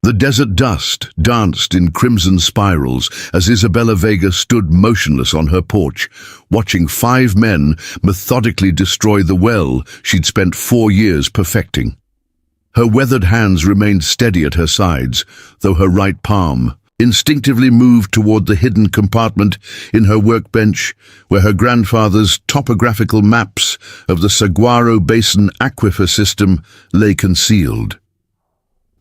The desert dust danced in crimson spirals as Isabella Vega stood motionless on her porch, watching 5 men methodically destroy the well she'd spent 4 years perfecting. Her weathered hands remained steady at her sides, though her right palm instinctively moved toward the hidden compartment in her workbench where her grandfather's topographical maps of the Saguaro Basin aquifer system lay concealed.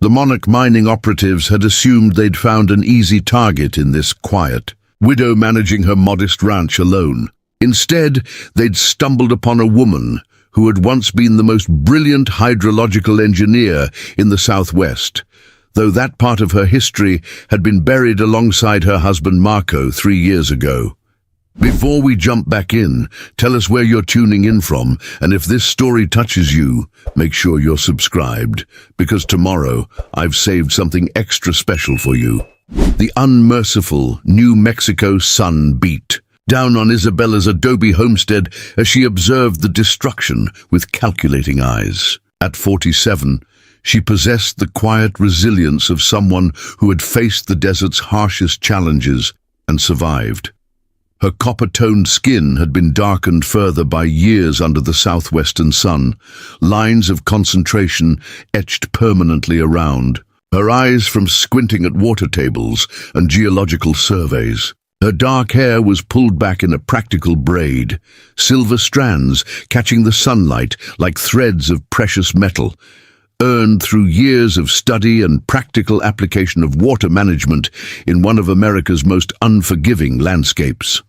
The Monarch mining operatives had assumed they'd found an easy target in this quiet widow managing her modest ranch alone. Instead, they'd stumbled upon a woman who had once been the most brilliant hydrological engineer in the Southwest, though that part of her history had been buried alongside her husband Marco 3 years ago. Before we jump back in, tell us where you're tuning in from, and if this story touches you, make sure you're subscribed, because tomorrow I've saved something extra special for you. The unmerciful New Mexico sun beat down on Isabella's adobe homestead as she observed the destruction with calculating eyes. At 47, she possessed the quiet resilience of someone who had faced the desert's harshest challenges and survived. Her copper-toned skin had been darkened further by years under the southwestern sun, lines of concentration etched permanently around, her eyes from squinting at water tables and geological surveys. Her dark hair was pulled back in a practical braid, silver strands catching the sunlight like threads of precious metal, earned through years of study and practical application of water management in one of America's most unforgiving landscapes.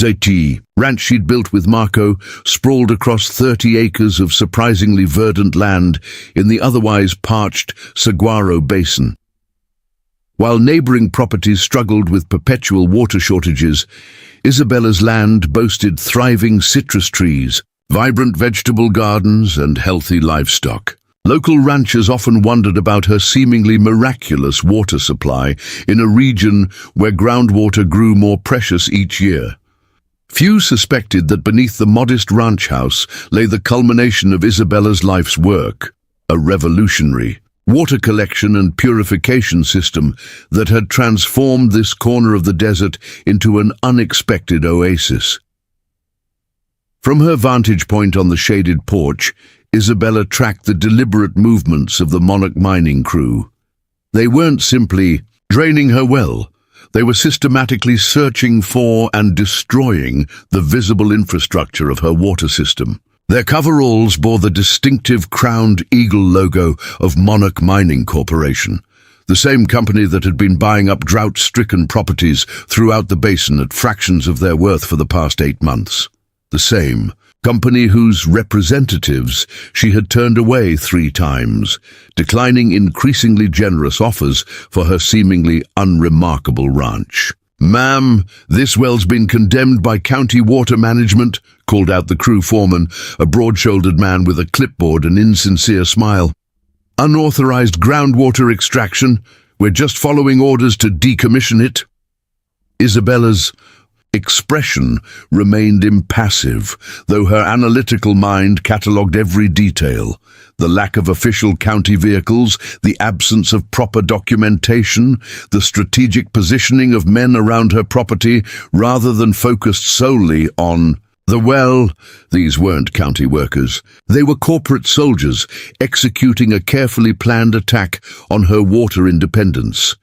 The ranch she'd built with Marco sprawled across 30 acres of surprisingly verdant land in the otherwise parched Saguaro Basin. While neighboring properties struggled with perpetual water shortages, Isabella's land boasted thriving citrus trees, vibrant vegetable gardens, and healthy livestock. Local ranchers often wondered about her seemingly miraculous water supply in a region where groundwater grew more precious each year. Few suspected that beneath the modest ranch house lay the culmination of Isabella's life's work, a revolutionary water collection and purification system that had transformed this corner of the desert into an unexpected oasis. From her vantage point on the shaded porch, Isabella tracked the deliberate movements of the Monarch mining crew. They weren't simply draining her well. They were systematically searching for and destroying the visible infrastructure of her water system. Their coveralls bore the distinctive crowned eagle logo of Monarch Mining Corporation, the same company that had been buying up drought-stricken properties throughout the basin at fractions of their worth for the past 8 months. The same company whose representatives she had turned away 3 times, declining increasingly generous offers for her seemingly unremarkable ranch. "Ma'am, this well's been condemned by county water management," called out the crew foreman, a broad-shouldered man with a clipboard and insincere smile. "Unauthorized groundwater extraction. We're just following orders to decommission it." Isabella's expression remained impassive, though her analytical mind catalogued every detail. The lack of official county vehicles, the absence of proper documentation, the strategic positioning of men around her property rather than focused solely on the well. These weren't county workers. They were corporate soldiers executing a carefully planned attack on her water independence.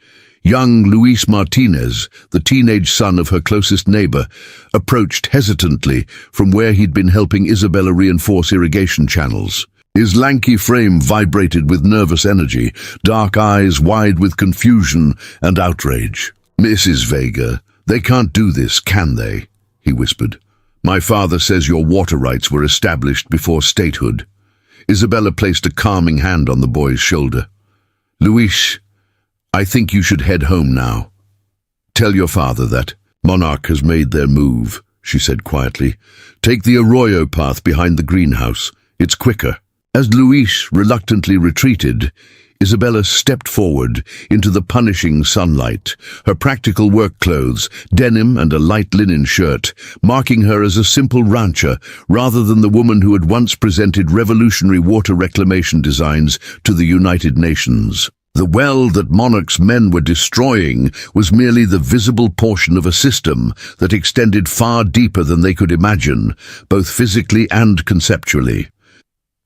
Young Luis Martinez, the teenage son of her closest neighbor, approached hesitantly from where he'd been helping Isabella reinforce irrigation channels. His lanky frame vibrated with nervous energy, dark eyes wide with confusion and outrage. "Mrs. Vega, they can't do this, can they?" he whispered. "My father says your water rights were established before statehood." Isabella placed a calming hand on the boy's shoulder. "Luis, I think you should head home now. Tell your father that Monarch has made their move," she said quietly. "Take the arroyo path behind the greenhouse. It's quicker." As Luis reluctantly retreated, Isabella stepped forward into the punishing sunlight, her practical work clothes, denim and a light linen shirt, marking her as a simple rancher rather than the woman who had once presented revolutionary water reclamation designs to the United Nations. The well that Monarch's men were destroying was merely the visible portion of a system that extended far deeper than they could imagine, both physically and conceptually.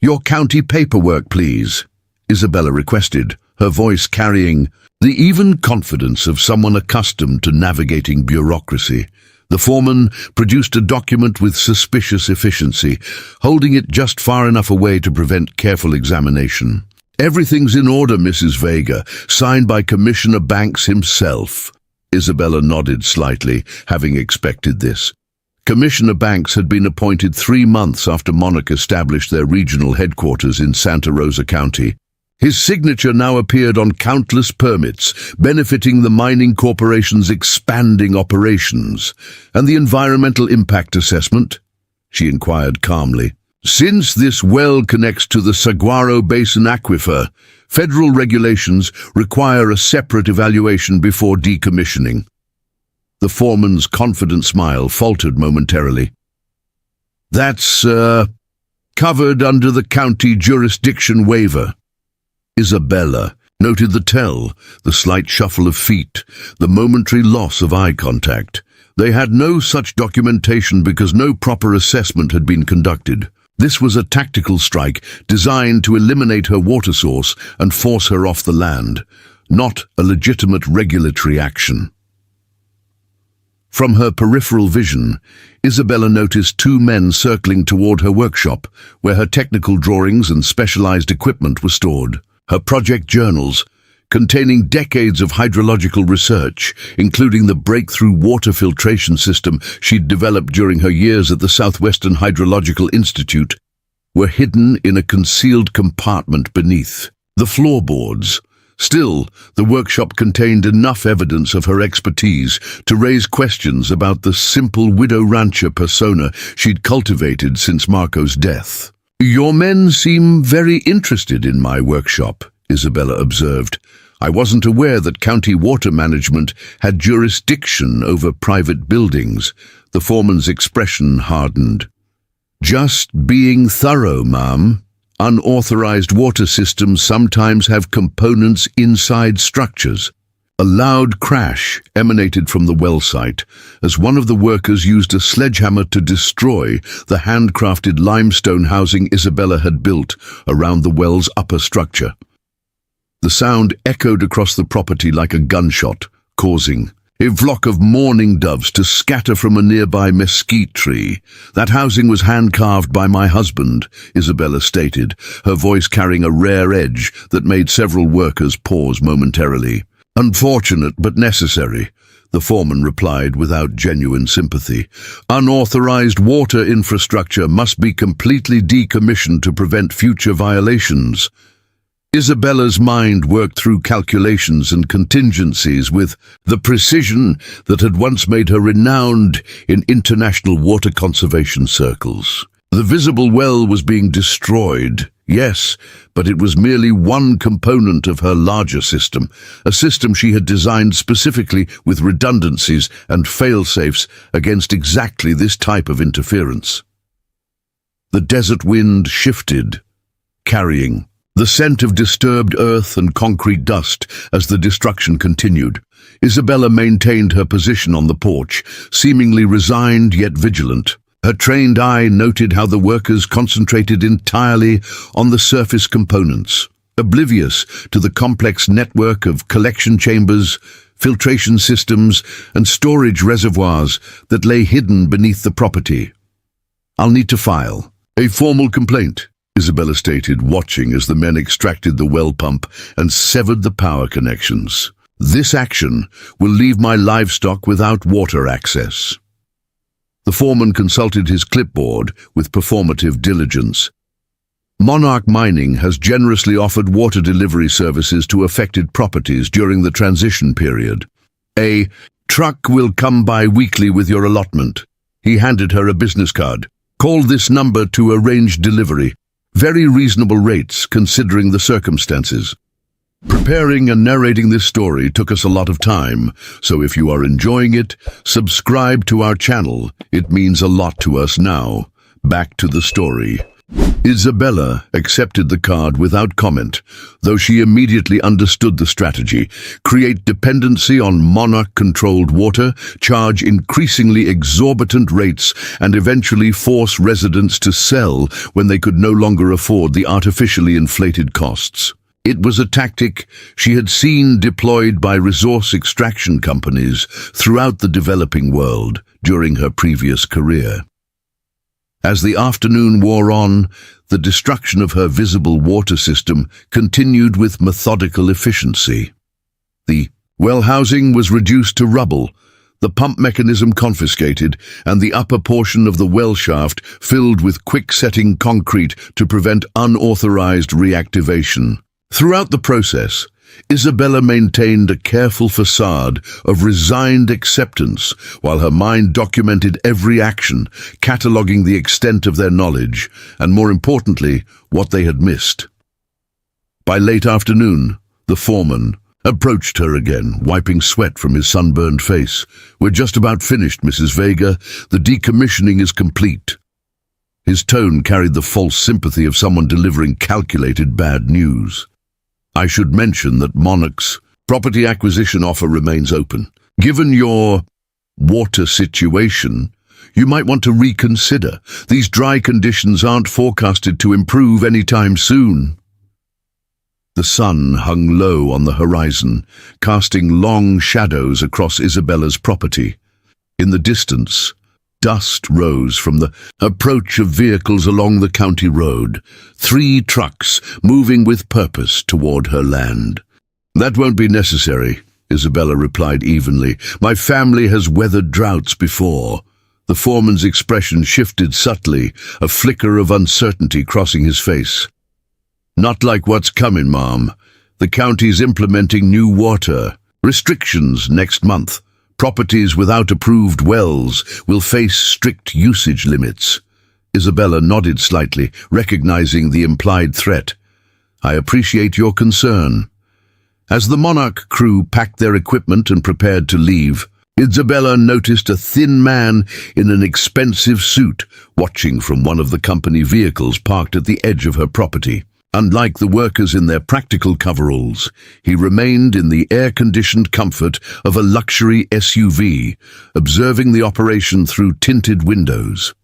"Your county paperwork, please," Isabella requested, her voice carrying the even confidence of someone accustomed to navigating bureaucracy. The foreman produced a document with suspicious efficiency, holding it just far enough away to prevent careful examination. "Everything's in order, Mrs. Vega, signed by Commissioner Banks himself." Isabella nodded slightly, having expected this. Commissioner Banks had been appointed 3 months after Monarch established their regional headquarters in Santa Rosa County. His signature now appeared on countless permits, benefiting the mining corporation's expanding operations. "And the environmental impact assessment?" she inquired calmly. "Since this well connects to the Saguaro Basin aquifer, federal regulations require a separate evaluation before decommissioning." The foreman's confident smile faltered momentarily. "That's, covered under the county jurisdiction waiver." Isabella noted the tell, the slight shuffle of feet, the momentary loss of eye contact. They had no such documentation because no proper assessment had been conducted. This was a tactical strike designed to eliminate her water source and force her off the land, not a legitimate regulatory action. From her peripheral vision, Isabella noticed 2 men circling toward her workshop, where her technical drawings and specialized equipment were stored. Her project journals, containing decades of hydrological research, including the breakthrough water filtration system she'd developed during her years at the Southwestern Hydrological Institute, were hidden in a concealed compartment beneath the floorboards. Still, the workshop contained enough evidence of her expertise to raise questions about the simple widow rancher persona she'd cultivated since Marco's death. "Your men seem very interested in my workshop," Isabella observed. "I wasn't aware that county water management had jurisdiction over private buildings." The foreman's expression hardened. "Just being thorough, ma'am. Unauthorized water systems sometimes have components inside structures." A loud crash emanated from the well site as one of the workers used a sledgehammer to destroy the handcrafted limestone housing Isabella had built around the well's upper structure. The sound echoed across the property like a gunshot, causing a flock of mourning doves to scatter from a nearby mesquite tree. "That housing was hand-carved by my husband," Isabella stated, her voice carrying a rare edge that made several workers pause momentarily. "Unfortunate but necessary," the foreman replied without genuine sympathy. "Unauthorized water infrastructure must be completely decommissioned to prevent future violations." Isabella's mind worked through calculations and contingencies with the precision that had once made her renowned in international water conservation circles. The visible well was being destroyed, yes, but it was merely one component of her larger system, a system she had designed specifically with redundancies and fail-safes against exactly this type of interference. The desert wind shifted, carrying the scent of disturbed earth and concrete dust as the destruction continued. Isabella maintained her position on the porch, seemingly resigned yet vigilant. Her trained eye noted how the workers concentrated entirely on the surface components, oblivious to the complex network of collection chambers, filtration systems, and storage reservoirs that lay hidden beneath the property. "I'll need to file a formal complaint," Isabella stated, watching as the men extracted the well pump and severed the power connections. "This action will leave my livestock without water access." The foreman consulted his clipboard with performative diligence. "Monarch Mining has generously offered water delivery services to affected properties during the transition period. A truck will come by weekly with your allotment." He handed her a business card. "Call this number to arrange delivery. Very reasonable rates considering the circumstances." Preparing and narrating this story took us a lot of time, so if you are enjoying it, subscribe to our channel. It means a lot to us now. Back to the story. Isabella accepted the card without comment, though she immediately understood the strategy: create dependency on monarch-controlled water, charge increasingly exorbitant rates, and eventually force residents to sell when they could no longer afford the artificially inflated costs. It was a tactic she had seen deployed by resource extraction companies throughout the developing world during her previous career. As the afternoon wore on, the destruction of her visible water system continued with methodical efficiency. The well housing was reduced to rubble, the pump mechanism confiscated, and the upper portion of the well shaft filled with quick-setting concrete to prevent unauthorized reactivation. Throughout the process, Isabella maintained a careful facade of resigned acceptance while her mind documented every action, cataloging the extent of their knowledge and, more importantly, what they had missed. By late afternoon, the foreman approached her again, wiping sweat from his sunburned face. "We're just about finished, Mrs. Vega. The decommissioning is complete." His tone carried the false sympathy of someone delivering calculated bad news. "I should mention that Monarch's property acquisition offer remains open. Given your water situation, you might want to reconsider. These dry conditions aren't forecasted to improve anytime soon." The sun hung low on the horizon, casting long shadows across Isabella's property. In the distance, dust rose from the approach of vehicles along the county road, 3 trucks moving with purpose toward her land. "That won't be necessary," Isabella replied evenly. "My family has weathered droughts before." The foreman's expression shifted subtly, a flicker of uncertainty crossing his face. "Not like what's coming, Mom. The county's implementing new water restrictions next month. Properties without approved wells will face strict usage limits." Isabella nodded slightly, recognizing the implied threat. "I appreciate your concern." As the Monarch crew packed their equipment and prepared to leave, Isabella noticed a thin man in an expensive suit watching from one of the company vehicles parked at the edge of her property. Unlike the workers in their practical coveralls, he remained in the air-conditioned comfort of a luxury SUV, observing the operation through tinted windows.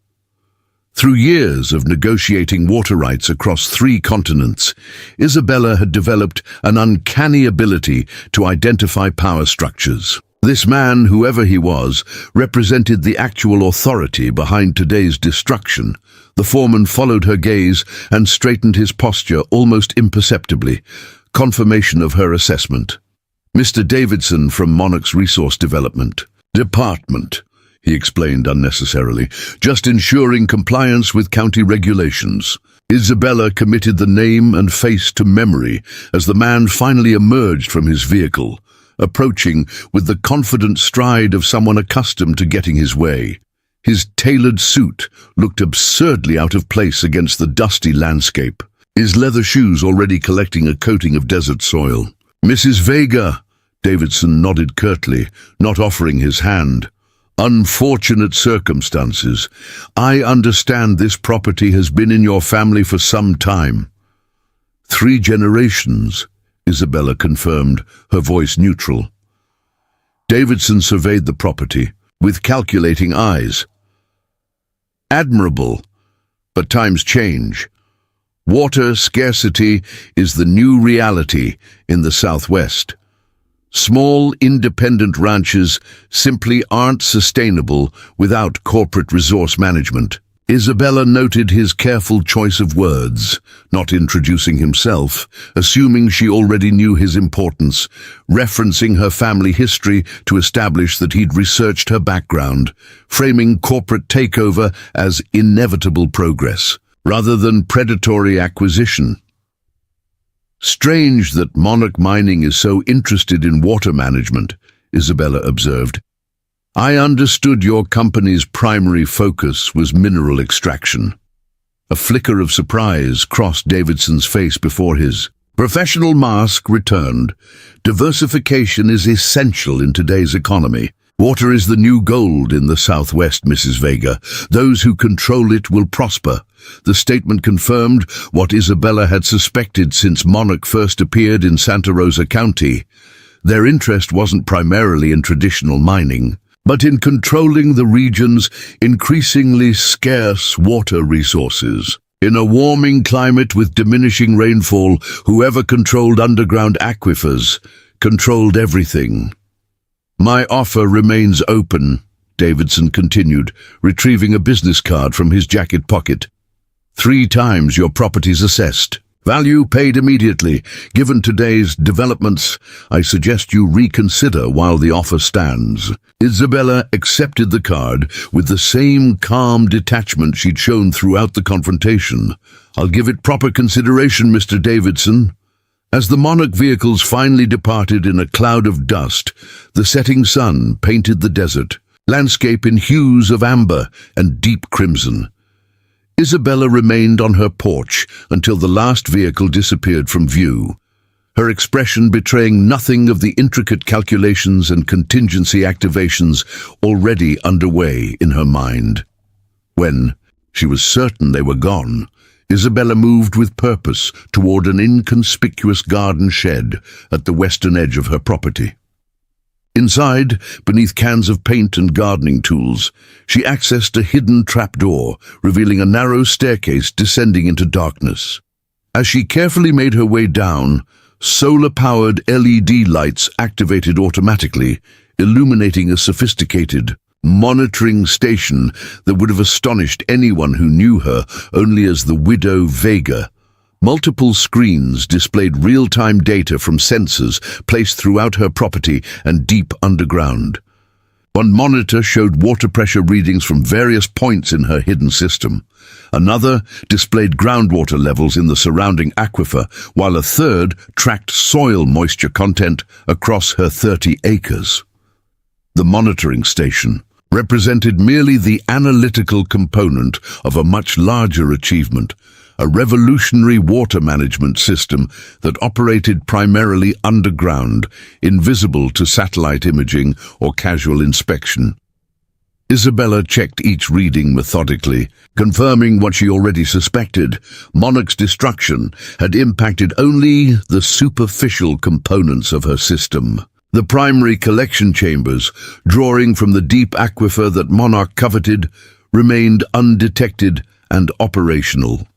Through years of negotiating water rights across 3 continents, Isabella had developed an uncanny ability to identify power structures. This man, whoever he was, represented the actual authority behind today's destruction. The foreman followed her gaze and straightened his posture almost imperceptibly, confirmation of her assessment. "Mr. Davidson from Monarch's Resource Development Department," he explained unnecessarily, "just ensuring compliance with county regulations." Isabella committed the name and face to memory as the man finally emerged from his vehicle, approaching with the confident stride of someone accustomed to getting his way. His tailored suit looked absurdly out of place against the dusty landscape, his leather shoes already collecting a coating of desert soil. "Mrs. Vega," Davidson nodded curtly, not offering his hand. "Unfortunate circumstances. I understand this property has been in your family for some time." 3 generations, Isabella confirmed, her voice neutral. Davidson surveyed the property with calculating eyes. "Admirable, but times change. Water scarcity is the new reality in the Southwest. Small, independent ranches simply aren't sustainable without corporate resource management." Isabella noted his careful choice of words, not introducing himself, assuming she already knew his importance, referencing her family history to establish that he'd researched her background, framing corporate takeover as inevitable progress, rather than predatory acquisition. "Strange that Monarch Mining is so interested in water management," Isabella observed. "I understood your company's primary focus was mineral extraction." A flicker of surprise crossed Davidson's face before his. Professional mask returned. Diversification is essential in today's economy. Water is the new gold in the Southwest, Mrs. Vega. Those who control it will prosper. The statement confirmed what Isabella had suspected since Monarch first appeared in Santa Rosa County. Their interest wasn't primarily in traditional mining, but in controlling the region's increasingly scarce water resources. In a warming climate with diminishing rainfall, whoever controlled underground aquifers controlled everything. My offer remains open, Davidson continued, retrieving a business card from his jacket pocket. 3 times your property's assessed. Value paid immediately. Given today's developments, I suggest you reconsider while the offer stands. Isabella accepted the card with the same calm detachment she'd shown throughout the confrontation. I'll give it proper consideration, Mr. Davidson. As the Monarch vehicles finally departed in a cloud of dust, the setting sun painted the desert, landscape in hues of amber and deep crimson. Isabella remained on her porch until the last vehicle disappeared from view, her expression betraying nothing of the intricate calculations and contingency activations already underway in her mind. When she was certain they were gone, Isabella moved with purpose toward an inconspicuous garden shed at the western edge of her property. Inside, beneath cans of paint and gardening tools, she accessed a hidden trapdoor, revealing a narrow staircase descending into darkness. As she carefully made her way down, solar-powered LED lights activated automatically, illuminating a sophisticated monitoring station that would have astonished anyone who knew her only as the Widow Vega. Multiple screens displayed real-time data from sensors placed throughout her property and deep underground. One monitor showed water pressure readings from various points in her hidden system. Another displayed groundwater levels in the surrounding aquifer, while a third tracked soil moisture content across her 30 acres. The monitoring station represented merely the analytical component of a much larger achievement, a revolutionary water management system that operated primarily underground, invisible to satellite imaging or casual inspection. Isabella checked each reading methodically, confirming what she already suspected. Monarch's destruction had impacted only the superficial components of her system. The primary collection chambers, drawing from the deep aquifer that Monarch coveted, remained undetected and operational.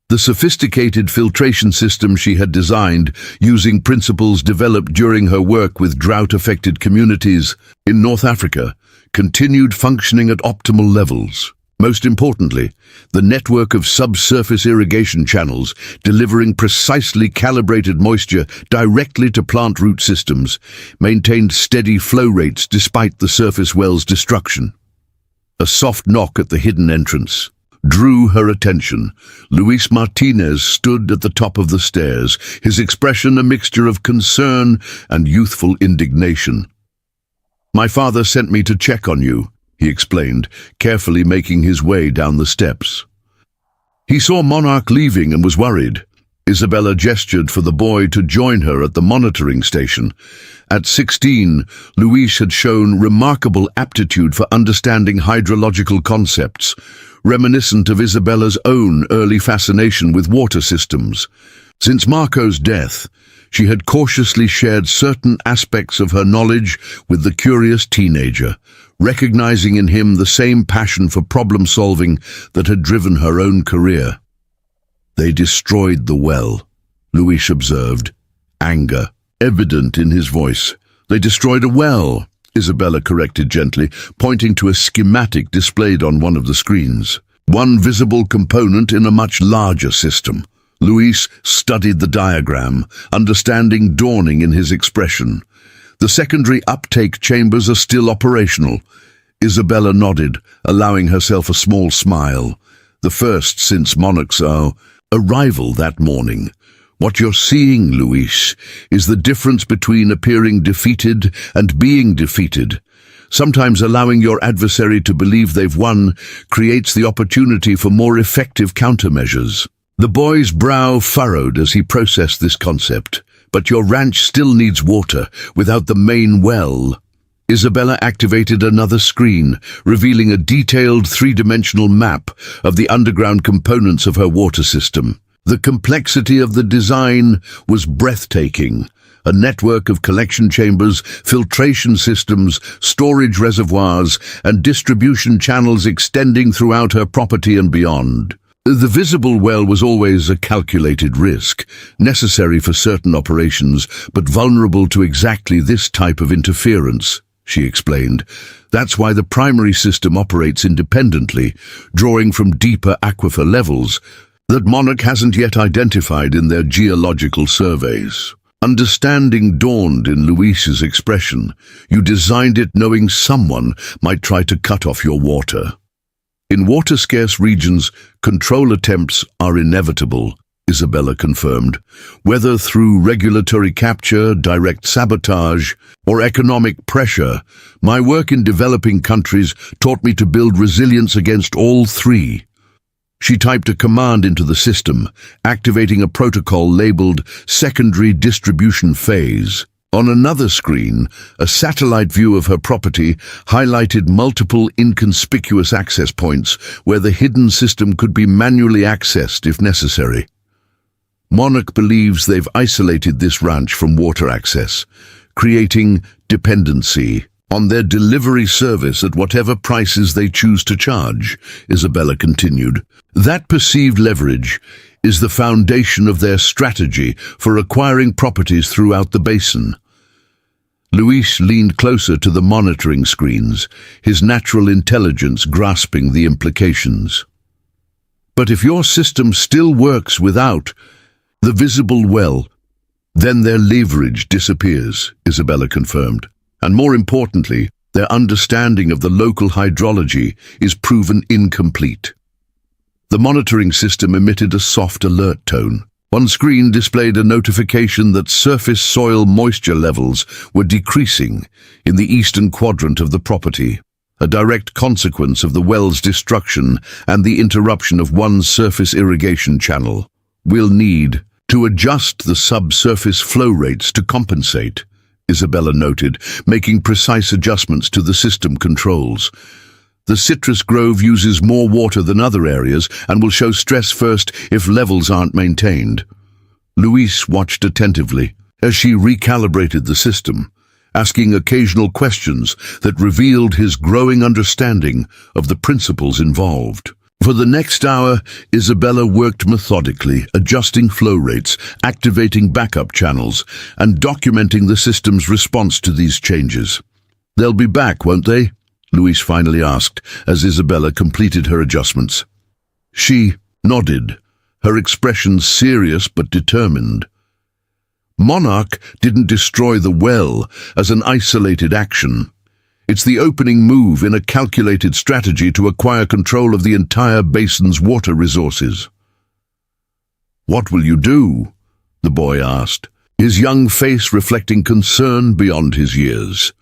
The sophisticated filtration system she had designed, using principles developed during her work with drought-affected communities in North Africa, continued functioning at optimal levels. Most importantly, the network of subsurface irrigation channels, delivering precisely calibrated moisture directly to plant root systems, maintained steady flow rates despite the surface well's destruction. A soft knock at the hidden entrance drew her attention. Luis Martinez stood at the top of the stairs, his expression a mixture of concern and youthful indignation. "My father sent me to check on you," he explained, carefully making his way down the steps. He saw Monarch leaving and was worried. Isabella gestured for the boy to join her at the monitoring station. At 16, Luis had shown remarkable aptitude for understanding hydrological concepts, reminiscent of Isabella's own early fascination with water systems. Since Marco's death, she had cautiously shared certain aspects of her knowledge with the curious teenager, recognizing in him the same passion for problem-solving that had driven her own career. "They destroyed the well," Luis observed, anger evident in his voice. "They destroyed a well," Isabella corrected gently, pointing to a schematic displayed on one of the screens. One visible component in a much larger system. Luis studied the diagram, understanding dawning in his expression. "The secondary uptake chambers are still operational." Isabella nodded, allowing herself a small smile. The first since Monarch's arrival that morning. "What you're seeing, Luis, is the difference between appearing defeated and being defeated. Sometimes allowing your adversary to believe they've won creates the opportunity for more effective countermeasures." The boy's brow furrowed as he processed this concept. But your ranch still needs water without the main well. Isabella activated another screen, revealing a detailed three-dimensional map of the underground components of her water system. The complexity of the design was breathtaking. A network of collection chambers, filtration systems, storage reservoirs, and distribution channels extending throughout her property and beyond. The visible well was always a calculated risk, necessary for certain operations, but vulnerable to exactly this type of interference, she explained. That's why the primary system operates independently, drawing from deeper aquifer levels that Monarch hasn't yet identified in their geological surveys. Understanding dawned in Luis's expression. You designed it knowing someone might try to cut off your water. In water-scarce regions, control attempts are inevitable, Isabella confirmed. Whether through regulatory capture, direct sabotage, or economic pressure, my work in developing countries taught me to build resilience against all three. She typed a command into the system, activating a protocol labeled Secondary Distribution Phase. On another screen, a satellite view of her property highlighted multiple inconspicuous access points where the hidden system could be manually accessed if necessary. Monarch believes they've isolated this ranch from water access, creating dependency on their delivery service at whatever prices they choose to charge, Isabella continued. That perceived leverage is the foundation of their strategy for acquiring properties throughout the basin. Luis leaned closer to the monitoring screens, his natural intelligence grasping the implications. But if your system still works without the visible well, then their leverage disappears, Isabella confirmed. And more importantly, their understanding of the local hydrology is proven incomplete. The monitoring system emitted a soft alert tone. One screen displayed a notification that surface soil moisture levels were decreasing in the eastern quadrant of the property, a direct consequence of the well's destruction and the interruption of one surface irrigation channel. We'll need to adjust the subsurface flow rates to compensate, Isabella noted, making precise adjustments to the system controls. The citrus grove uses more water than other areas and will show stress first if levels aren't maintained. Luis watched attentively as she recalibrated the system, asking occasional questions that revealed his growing understanding of the principles involved. For the next hour, Isabella worked methodically, adjusting flow rates, activating backup channels, and documenting the system's response to these changes. They'll be back, won't they? Luis finally asked, as Isabella completed her adjustments. She nodded, her expression serious but determined. Monarch didn't destroy the well as an isolated action. It's the opening move in a calculated strategy to acquire control of the entire basin's water resources. What will you do? The boy asked, his young face reflecting concern beyond his years.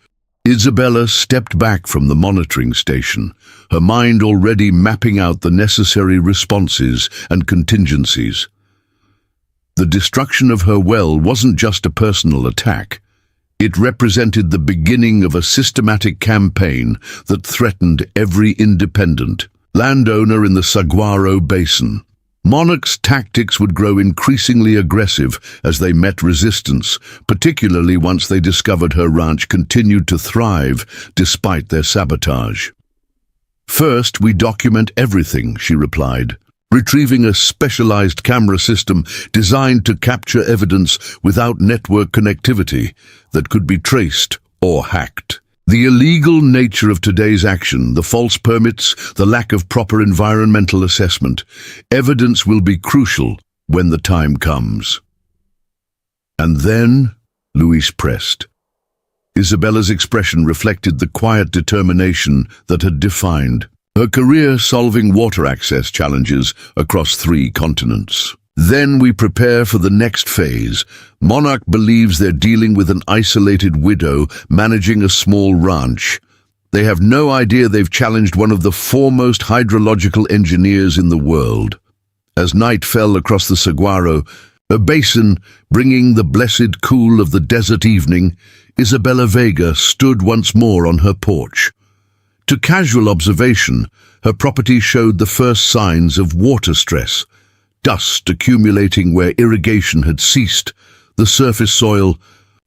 Isabella stepped back from the monitoring station, her mind already mapping out the necessary responses and contingencies. The destruction of her well wasn't just a personal attack. It represented the beginning of a systematic campaign that threatened every independent landowner in the Saguaro Basin. Monarch's tactics would grow increasingly aggressive as they met resistance, particularly once they discovered her ranch continued to thrive despite their sabotage. First, we document everything, she replied, retrieving a specialized camera system designed to capture evidence without network connectivity that could be traced or hacked. The illegal nature of today's action, the false permits, the lack of proper environmental assessment, evidence will be crucial when the time comes. And then, Luis pressed. Isabella's expression reflected the quiet determination that had defined her career, solving water access challenges across 3 continents. Then we prepare for the next phase. Monarch believes they're dealing with an isolated widow managing a small ranch. They have no idea they've challenged one of the foremost hydrological engineers in the world. As night fell across the saguaro, a basin bringing the blessed cool of the desert evening, Isabella Vega stood once more on her porch. To casual observation, her property showed the first signs of water stress, dust accumulating where irrigation had ceased, the surface soil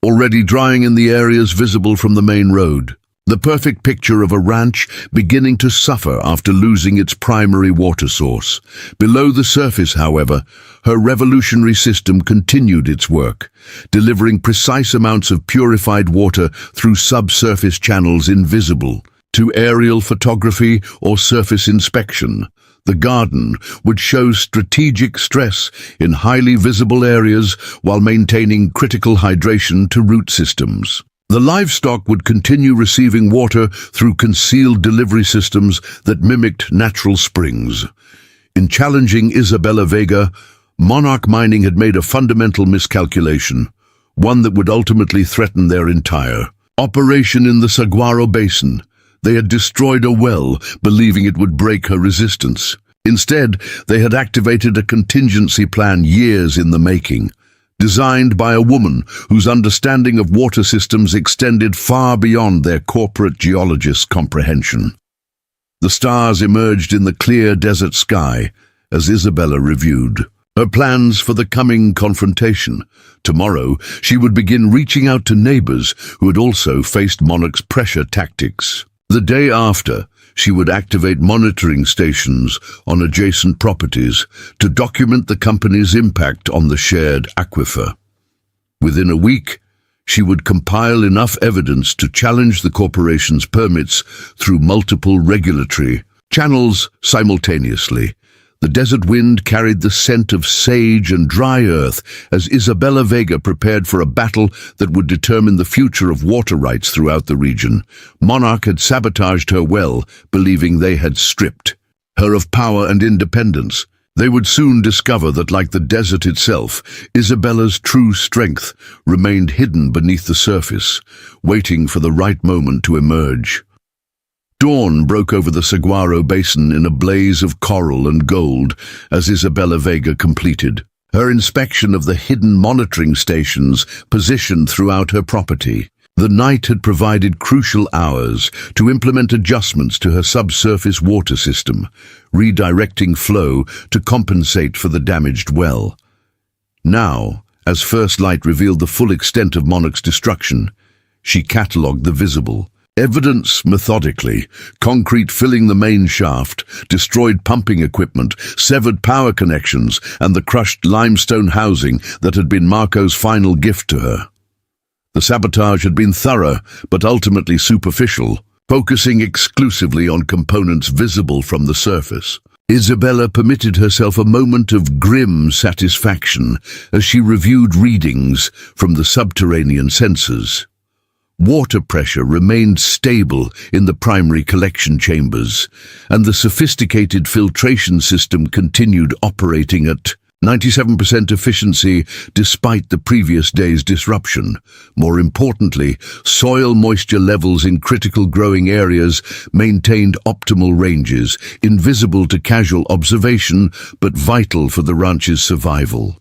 already drying in the areas visible from the main road. The perfect picture of a ranch beginning to suffer after losing its primary water source. Below the surface, however, her revolutionary system continued its work, delivering precise amounts of purified water through subsurface channels invisible to aerial photography or surface inspection. The garden would show strategic stress in highly visible areas while maintaining critical hydration to root systems. The livestock would continue receiving water through concealed delivery systems that mimicked natural springs. In challenging Isabella Vega, Monarch Mining had made a fundamental miscalculation, one that would ultimately threaten their entire operation in the Saguaro Basin. They had destroyed a well, believing it would break her resistance. Instead, they had activated a contingency plan years in the making, designed by a woman whose understanding of water systems extended far beyond their corporate geologist's comprehension. The stars emerged in the clear desert sky as Isabella reviewed her plans for the coming confrontation. Tomorrow, she would begin reaching out to neighbors who had also faced Monarch's pressure tactics. The day after, she would activate monitoring stations on adjacent properties to document the company's impact on the shared aquifer. Within a week, she would compile enough evidence to challenge the corporation's permits through multiple regulatory channels simultaneously. The desert wind carried the scent of sage and dry earth as Isabella Vega prepared for a battle that would determine the future of water rights throughout the region. Monarch had sabotaged her well, believing they had stripped her of power and independence. They would soon discover that, like the desert itself, Isabella's true strength remained hidden beneath the surface, waiting for the right moment to emerge. Dawn broke over the Saguaro Basin in a blaze of coral and gold as Isabella Vega completed her inspection of the hidden monitoring stations positioned throughout her property. The night had provided crucial hours to implement adjustments to her subsurface water system, redirecting flow to compensate for the damaged well. Now, as first light revealed the full extent of Monarch's destruction, she catalogued the visible evidence methodically: concrete filling the main shaft, destroyed pumping equipment, severed power connections, and the crushed limestone housing that had been Marco's final gift to her. The sabotage had been thorough, but ultimately superficial, focusing exclusively on components visible from the surface. Isabella permitted herself a moment of grim satisfaction as she reviewed readings from the subterranean sensors. Water pressure remained stable in the primary collection chambers, and the sophisticated filtration system continued operating at 97% efficiency despite the previous day's disruption. More importantly, soil moisture levels in critical growing areas maintained optimal ranges, invisible to casual observation but vital for the ranch's survival.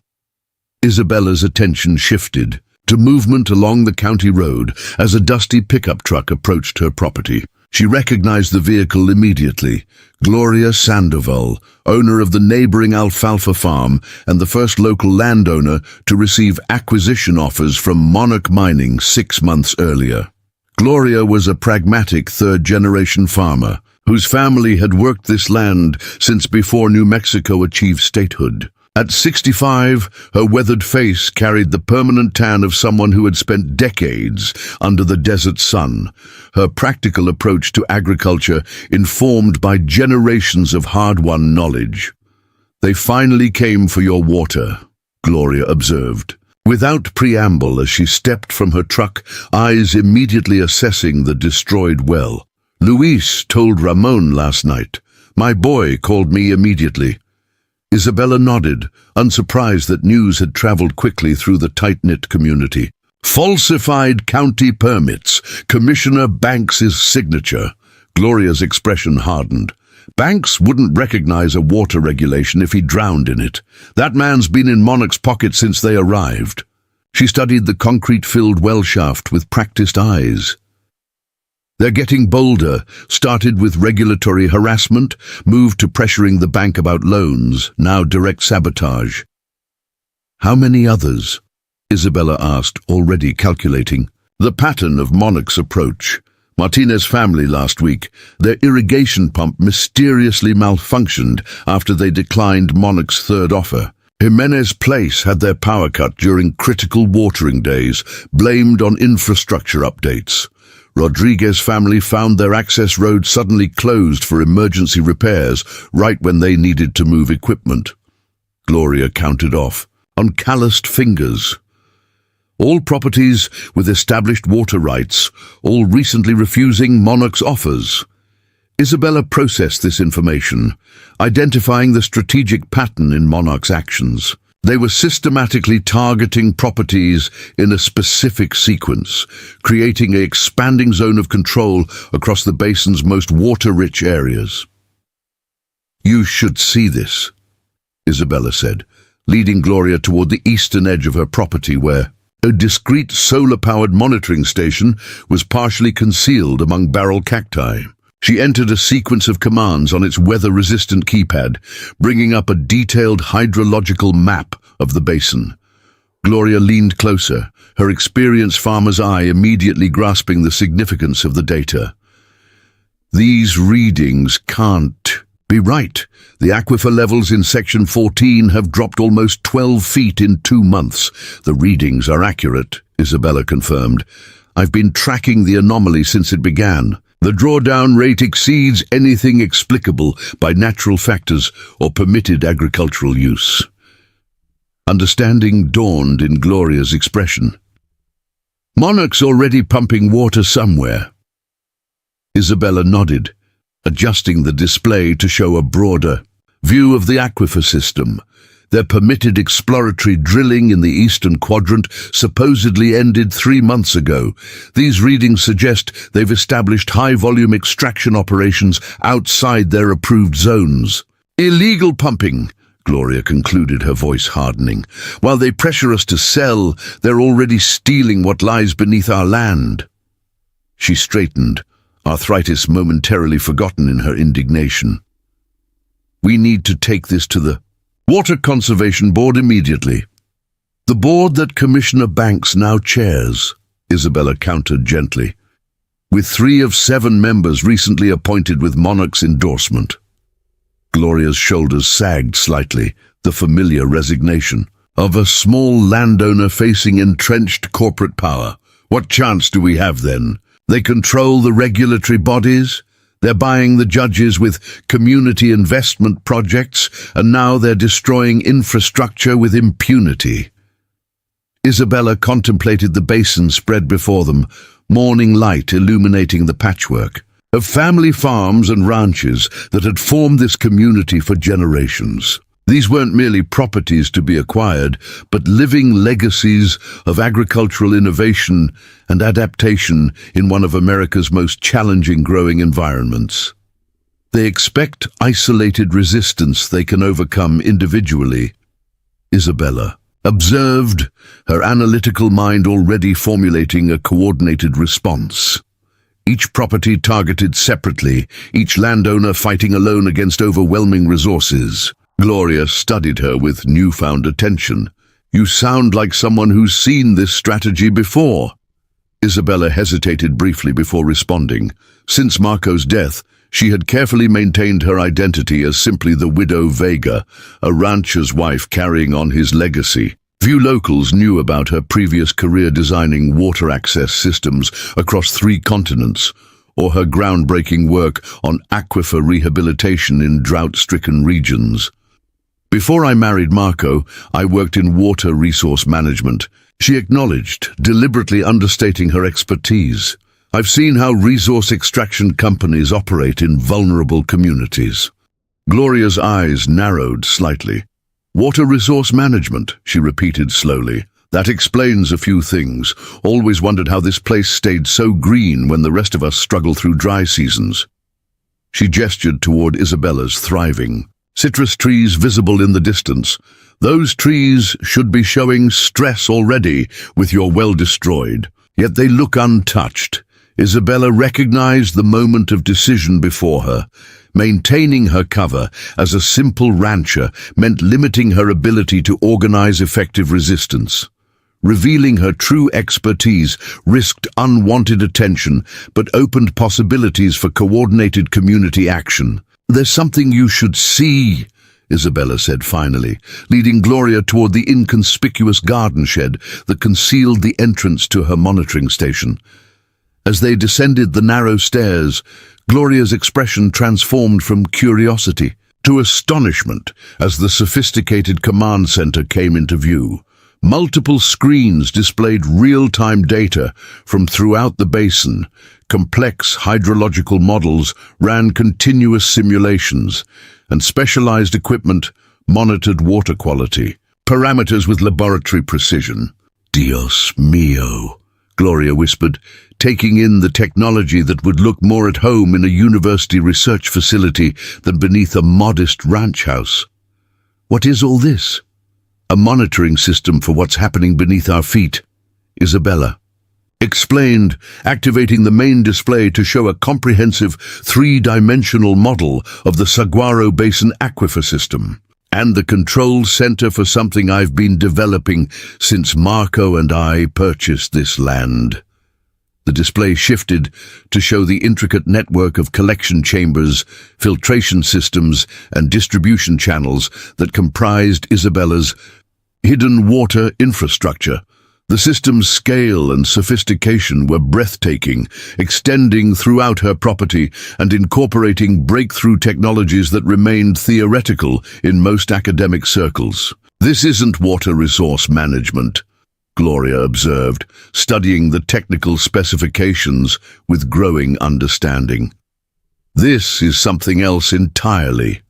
Isabella's attention shifted to movement along the county road as a dusty pickup truck approached her property. She recognized the vehicle immediately: Gloria Sandoval, owner of the neighboring alfalfa farm and the first local landowner to receive acquisition offers from Monarch Mining 6 months earlier. Gloria was a pragmatic third-generation farmer whose family had worked this land since before New Mexico achieved statehood. At 65, her weathered face carried the permanent tan of someone who had spent decades under the desert sun, her practical approach to agriculture informed by generations of hard-won knowledge. "They finally came for your water," Gloria observed, without preamble as she stepped from her truck, eyes immediately assessing the destroyed well. "Luis told Ramon last night. My boy called me immediately." Isabella nodded, unsurprised that news had traveled quickly through the tight-knit community. "Falsified county permits, Commissioner Banks's signature." Gloria's expression hardened. Banks wouldn't recognize a water regulation if he drowned in it. That man's been in Monarch's pocket since they arrived. She studied the concrete-filled well shaft with practiced eyes. They're getting bolder, started with regulatory harassment, moved to pressuring the bank about loans, now direct sabotage. How many others? Isabella asked, already calculating. The pattern of Monarch's approach. Martinez's family last week, their irrigation pump mysteriously malfunctioned after they declined Monarch's third offer. Jimenez Place had their power cut during critical watering days, blamed on infrastructure updates. Rodriguez's family found their access road suddenly closed for emergency repairs right when they needed to move equipment. Gloria counted off, on calloused fingers. All properties with established water rights, all recently refusing Monarch's offers. Isabella processed this information, identifying the strategic pattern in Monarch's actions. They were systematically targeting properties in a specific sequence, creating an expanding zone of control across the basin's most water-rich areas. "You should see this," Isabella said, leading Gloria toward the eastern edge of her property where a discreet solar-powered monitoring station was partially concealed among barrel cacti. She entered a sequence of commands on its weather-resistant keypad, bringing up a detailed hydrological map of the basin. Gloria leaned closer, her experienced farmer's eye immediately grasping the significance of the data. These readings can't be right. The aquifer levels in Section 14 have dropped almost 12 feet in 2 months. The readings are accurate, Isabella confirmed. I've been tracking the anomaly since it began. The drawdown rate exceeds anything explicable by natural factors or permitted agricultural use. Understanding dawned in Gloria's expression. Monarch's already pumping water somewhere. Isabella nodded, adjusting the display to show a broader view of the aquifer system. Their permitted exploratory drilling in the eastern quadrant supposedly ended 3 months ago. These readings suggest they've established high-volume extraction operations outside their approved zones. Illegal pumping, Gloria concluded, her voice hardening. While they pressure us to sell, they're already stealing what lies beneath our land. She straightened, arthritis momentarily forgotten in her indignation. We need to take this to the Water Conservation Board immediately. The board that Commissioner Banks now chairs, Isabella countered gently, with 3 of 7 members recently appointed with Monarch's endorsement. Gloria's shoulders sagged slightly, the familiar resignation of a small landowner facing entrenched corporate power. What chance do we have then? They control the regulatory bodies. They're buying the judges with community investment projects, and now they're destroying infrastructure with impunity. Isabella contemplated the basin spread before them, morning light illuminating the patchwork of family farms and ranches that had formed this community for generations. These weren't merely properties to be acquired, but living legacies of agricultural innovation and adaptation in one of America's most challenging growing environments. They expect isolated resistance they can overcome individually. Isabella observed, her analytical mind already formulating a coordinated response. Each property targeted separately, each landowner fighting alone against overwhelming resources. Gloria studied her with newfound attention. You sound like someone who's seen this strategy before. Isabella hesitated briefly before responding. Since Marco's death, she had carefully maintained her identity as simply the widow Vega, a rancher's wife carrying on his legacy. Few locals knew about her previous career designing water access systems across 3 continents, or her groundbreaking work on aquifer rehabilitation in drought-stricken regions. Before I married Marco, I worked in water resource management. She acknowledged, deliberately understating her expertise. I've seen how resource extraction companies operate in vulnerable communities. Gloria's eyes narrowed slightly. Water resource management, she repeated slowly. That explains a few things. Always wondered how this place stayed so green when the rest of us struggle through dry seasons. She gestured toward Isabella's thriving. Citrus trees visible in the distance. Those trees should be showing stress already with your well destroyed. Yet they look untouched. Isabella recognized the moment of decision before her. Maintaining her cover as a simple rancher meant limiting her ability to organize effective resistance. Revealing her true expertise risked unwanted attention, but opened possibilities for coordinated community action. "There's something you should see," Isabella said finally, leading Gloria toward the inconspicuous garden shed that concealed the entrance to her monitoring station. As they descended the narrow stairs, Gloria's expression transformed from curiosity to astonishment as the sophisticated command center came into view. Multiple screens displayed real-time data from throughout the basin. Complex hydrological models ran continuous simulations, and specialized equipment monitored water quality. Parameters with laboratory precision. "Dios mío," Gloria whispered, taking in the technology that would look more at home in a university research facility than beneath a modest ranch house. "What is all this?" "A monitoring system for what's happening beneath our feet," Isabella explained, activating the main display to show a comprehensive three-dimensional model of the Saguaro Basin aquifer system. "And the control center for something I've been developing since Marco and I purchased this land." The display shifted to show the intricate network of collection chambers, filtration systems, and distribution channels that comprised Isabella's hidden water infrastructure. The system's scale and sophistication were breathtaking, extending throughout her property and incorporating breakthrough technologies that remained theoretical in most academic circles. "This isn't water resource management," Gloria observed, studying the technical specifications with growing understanding. "This is something else entirely."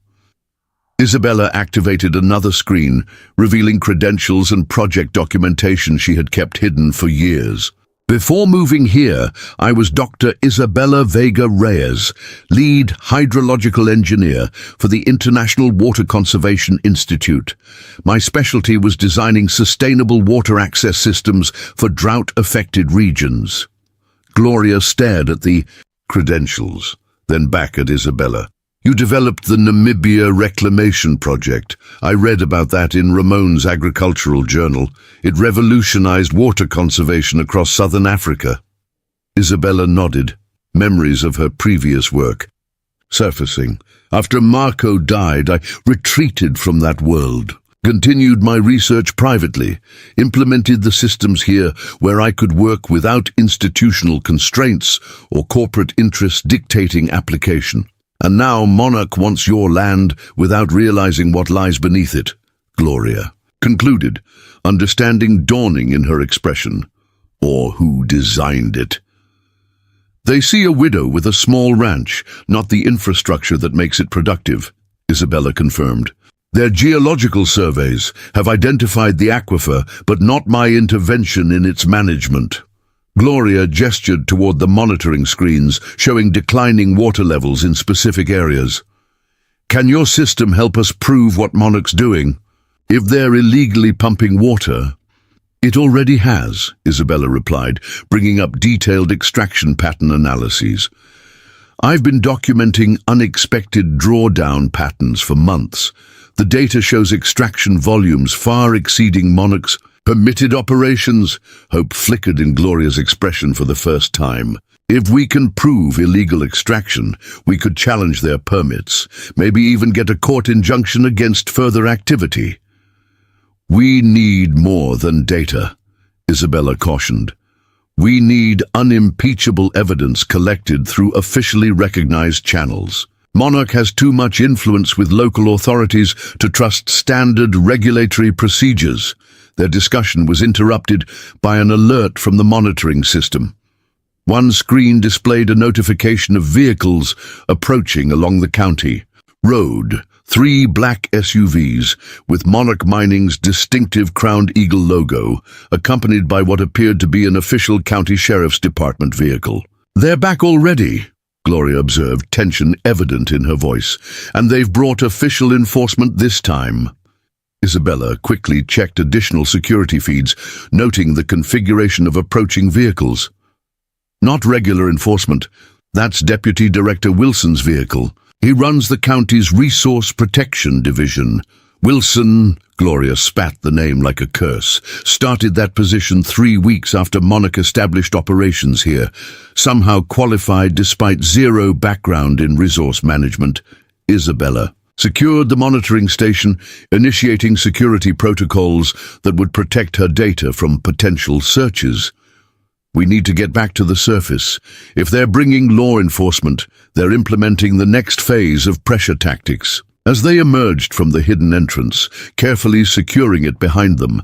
Isabella activated another screen, revealing credentials and project documentation she had kept hidden for years. "Before moving here, I was Dr. Isabella Vega Reyes, lead hydrological engineer for the International Water Conservation Institute. My specialty was designing sustainable water access systems for drought-affected regions." Gloria stared at the credentials, then back at Isabella. "You developed the Namibia Reclamation Project. I read about that in Ramon's agricultural journal. It revolutionized water conservation across southern Africa." Isabella nodded, memories of her previous work surfacing. "After Marco died, I retreated from that world, continued my research privately, implemented the systems here where I could work without institutional constraints or corporate interests dictating application. And now Monarch wants your land without realizing what lies beneath it," Gloria concluded, understanding dawning in her expression. "Or who designed it?" "They see a widow with a small ranch, not the infrastructure that makes it productive," Isabella confirmed. "Their geological surveys have identified the aquifer, but not my intervention in its management." Gloria gestured toward the monitoring screens, showing declining water levels in specific areas. "Can your system help us prove what Monarch's doing? If they're illegally pumping water—" "It already has," Isabella replied, bringing up detailed extraction pattern analyses. "I've been documenting unexpected drawdown patterns for months. The data shows extraction volumes far exceeding Monarch's permitted operations." Hope flickered in Gloria's expression for the first time. "If we can prove illegal extraction, we could challenge their permits, maybe even get a court injunction against further activity." "We need more than data," Isabella cautioned. "We need unimpeachable evidence collected through officially recognized channels. Monarch has too much influence with local authorities to trust standard regulatory procedures." Their discussion was interrupted by an alert from the monitoring system. One screen displayed a notification of vehicles approaching along the county road. 3 black SUVs with Monarch Mining's distinctive Crowned Eagle logo, accompanied by what appeared to be an official county sheriff's department vehicle. "They're back already," Gloria observed, tension evident in her voice. "And they've brought official enforcement this time." Isabella quickly checked additional security feeds, noting the configuration of approaching vehicles. "Not regular enforcement. That's Deputy Director Wilson's vehicle. He runs the county's Resource Protection Division. Wilson," Gloria spat the name like a curse, "started that position 3 weeks after Monarch established operations here, somehow qualified despite zero background in resource management." Isabella secured the monitoring station, initiating security protocols that would protect her data from potential searches. "We need to get back to the surface. If they're bringing law enforcement, they're implementing the next phase of pressure tactics." As they emerged from the hidden entrance, carefully securing it behind them,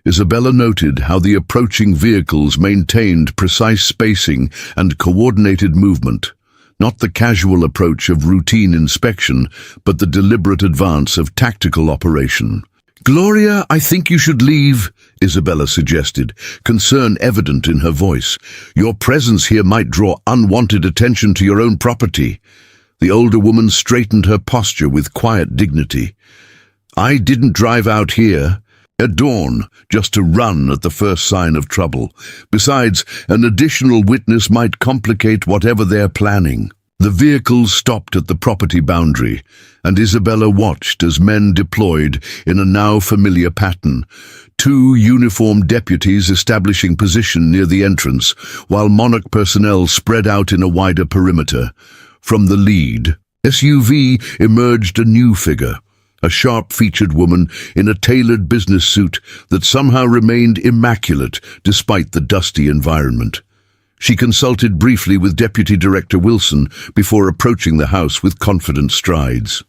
Isabella noted how the approaching vehicles maintained precise spacing and coordinated movement, not the casual approach of routine inspection, but the deliberate advance of tactical operation. "Gloria, I think you should leave," Isabella suggested, concern evident in her voice. "Your presence here might draw unwanted attention to your own property." The older woman straightened her posture with quiet dignity. "I didn't drive out here at dawn just to run at the first sign of trouble. Besides, an additional witness might complicate whatever they're planning." The vehicles stopped at the property boundary, and Isabella watched as men deployed in a now familiar pattern. 2 uniformed deputies establishing position near the entrance, while Monarch personnel spread out in a wider perimeter. From the lead SUV emerged a new figure, a sharp-featured woman in a tailored business suit that somehow remained immaculate despite the dusty environment. She consulted briefly with Deputy Director Wilson before approaching the house with confident strides.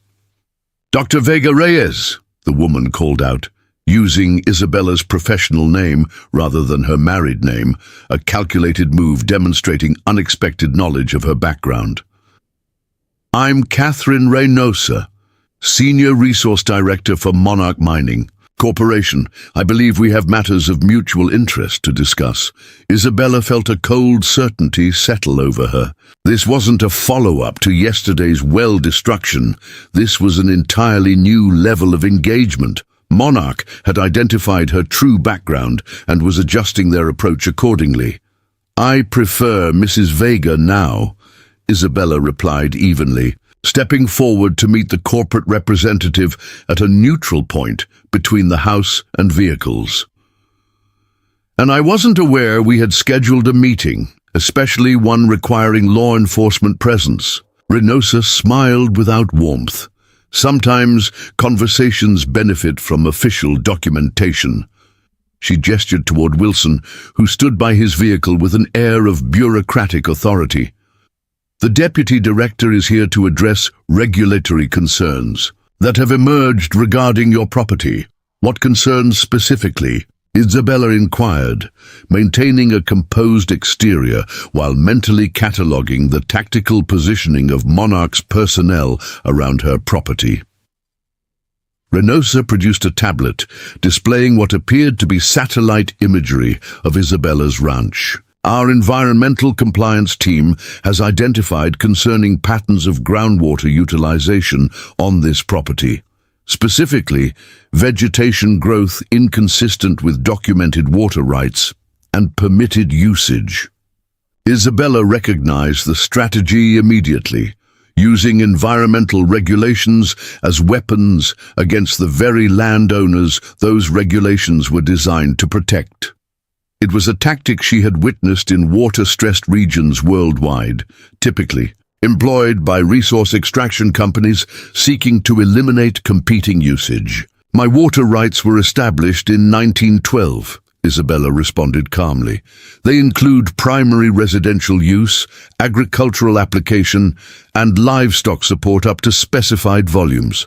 "Dr. Vega Reyes," the woman called out, using Isabella's professional name rather than her married name, a calculated move demonstrating unexpected knowledge of her background. "I'm Catherine Reynosa, Senior Resource Director for Monarch Mining Corporation. I believe we have matters of mutual interest to discuss." Isabella felt a cold certainty settle over her. This wasn't a follow-up to yesterday's well destruction. This was an entirely new level of engagement. Monarch had identified her true background and was adjusting their approach accordingly. "I prefer Mrs. Vega now," Isabella replied evenly, stepping forward to meet the corporate representative at a neutral point between the house and vehicles. "And I wasn't aware we had scheduled a meeting, especially one requiring law enforcement presence." Reynosa smiled without warmth. "Sometimes conversations benefit from official documentation." She gestured toward Wilson, who stood by his vehicle with an air of bureaucratic authority. "The Deputy Director is here to address regulatory concerns that have emerged regarding your property." "What concerns specifically?" Isabella inquired, maintaining a composed exterior while mentally cataloguing the tactical positioning of Monarch's personnel around her property. Reynosa produced a tablet displaying what appeared to be satellite imagery of Isabella's ranch. "Our environmental compliance team has identified concerning patterns of groundwater utilization on this property. Specifically, vegetation growth inconsistent with documented water rights and permitted usage." Isabella recognized the strategy immediately, using environmental regulations as weapons against the very landowners those regulations were designed to protect. It was a tactic she had witnessed in water-stressed regions worldwide, typically employed by resource extraction companies seeking to eliminate competing usage. "My water rights were established in 1912, Isabella responded calmly. "They include primary residential use, agricultural application, and livestock support up to specified volumes.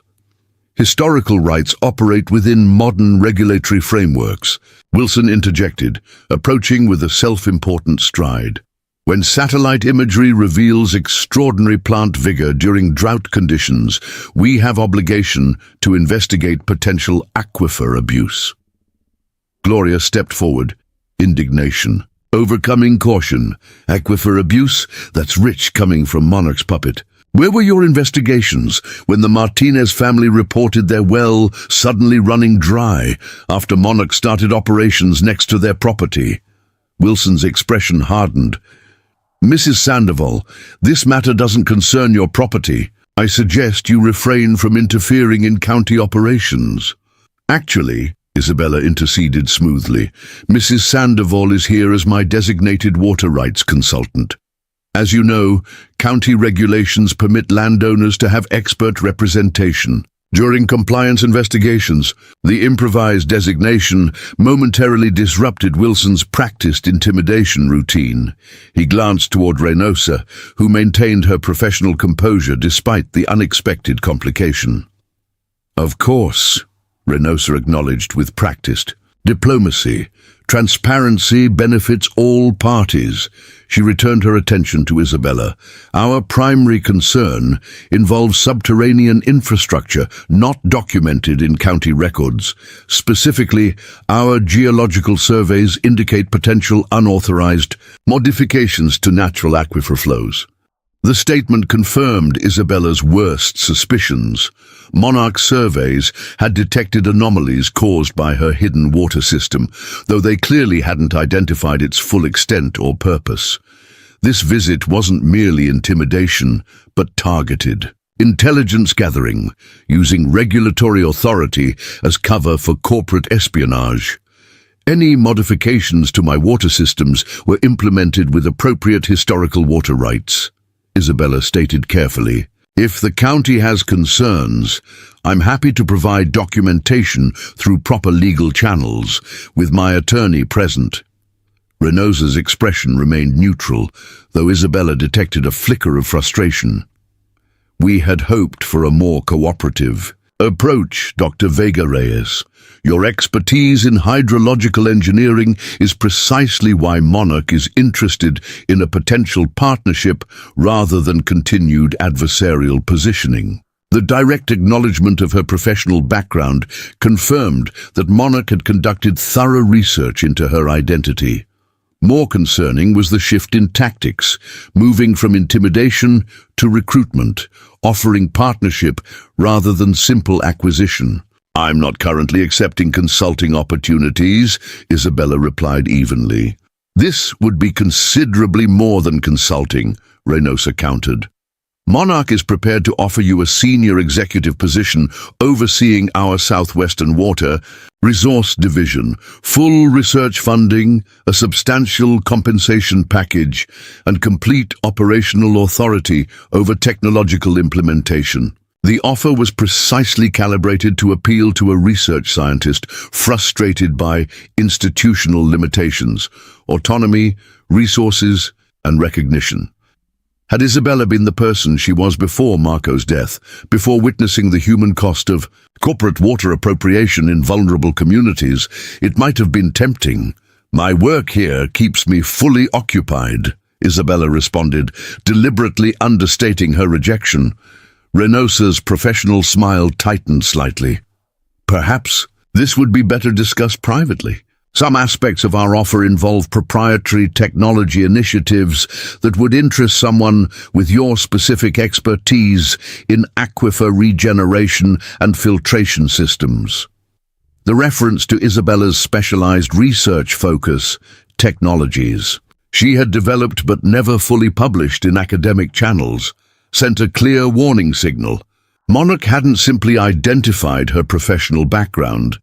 Historical rights operate within modern regulatory frameworks," Wilson interjected, approaching with a self-important stride. "When satellite imagery reveals extraordinary plant vigor during drought conditions, we have obligation to investigate potential aquifer abuse." Gloria stepped forward, indignation Overcoming caution. Aquifer abuse, that's rich coming from Monarch's puppet. Where were your investigations when the Martinez family reported their well suddenly running dry after Monarch started operations next to their property? Wilson's expression hardened. Mrs. Sandoval, this matter doesn't concern your property. I suggest you refrain from interfering in county operations. Actually, Isabella interceded smoothly, Mrs. Sandoval is here as my designated water rights consultant. As you know, county regulations permit landowners to have expert representation. During compliance investigations, the improvised designation momentarily disrupted Wilson's practiced intimidation routine. He glanced toward Reynosa, who maintained her professional composure despite the unexpected complication. Of course, Reynosa acknowledged with practiced diplomacy. Transparency benefits all parties. She returned her attention to Isabella. Our primary concern involves subterranean infrastructure not documented in county records. Specifically, our geological surveys indicate potential unauthorized modifications to natural aquifer flows. The statement confirmed Isabella's worst suspicions. Monarch surveys had detected anomalies caused by her hidden water system, though they clearly hadn't identified its full extent or purpose. This visit wasn't merely intimidation, but targeted. Intelligence gathering, using regulatory authority as cover for corporate espionage. Any modifications to my water systems were implemented with appropriate historical water rights, Isabella stated carefully. If the county has concerns, I'm happy to provide documentation through proper legal channels, with my attorney present. Reynosa's expression remained neutral, though Isabella detected a flicker of frustration. We had hoped for a more cooperative approach, Dr. Vega Reyes. Your expertise in hydrological engineering is precisely why Monarch is interested in a potential partnership rather than continued adversarial positioning. The direct acknowledgement of her professional background confirmed that Monarch had conducted thorough research into her identity. More concerning was the shift in tactics, moving from intimidation to recruitment, offering partnership rather than simple acquisition. I'm not currently accepting consulting opportunities, Isabella replied evenly. This would be considerably more than consulting, Reynosa countered. Monarch is prepared to offer you a senior executive position overseeing our Southwestern Water Resource Division, full research funding, a substantial compensation package, and complete operational authority over technological implementation. The offer was precisely calibrated to appeal to a research scientist frustrated by institutional limitations, autonomy, resources, and recognition. Had Isabella been the person she was before Marco's death, before witnessing the human cost of corporate water appropriation in vulnerable communities, it might have been tempting. My work here keeps me fully occupied, Isabella responded, deliberately understating her rejection. Reynosa's professional smile tightened slightly. Perhaps this would be better discussed privately. Some aspects of our offer involve proprietary technology initiatives that would interest someone with your specific expertise in aquifer regeneration and filtration systems. The reference to Isabella's specialized research focus, technologies, she had developed but never fully published in academic channels, sent a clear warning signal. Monarch hadn't simply identified her professional background.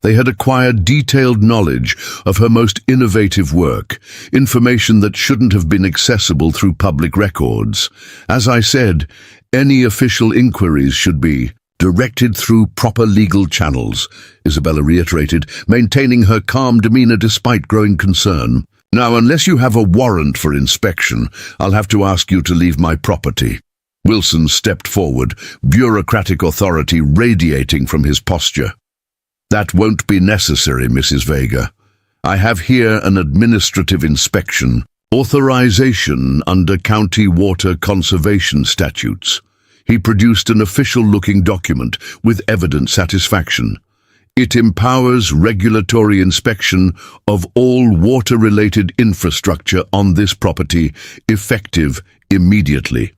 They had acquired detailed knowledge of her most innovative work, information that shouldn't have been accessible through public records. As I said, any official inquiries should be directed through proper legal channels, Isabella reiterated, maintaining her calm demeanor despite growing concern. Now, unless you have a warrant for inspection, I'll have to ask you to leave my property. Wilson stepped forward, bureaucratic authority radiating from his posture. That won't be necessary, Mrs. Vega. I have here an administrative inspection, authorization under county water conservation statutes. He produced an official-looking document with evident satisfaction. It empowers regulatory inspection of all water-related infrastructure on this property, effective immediately.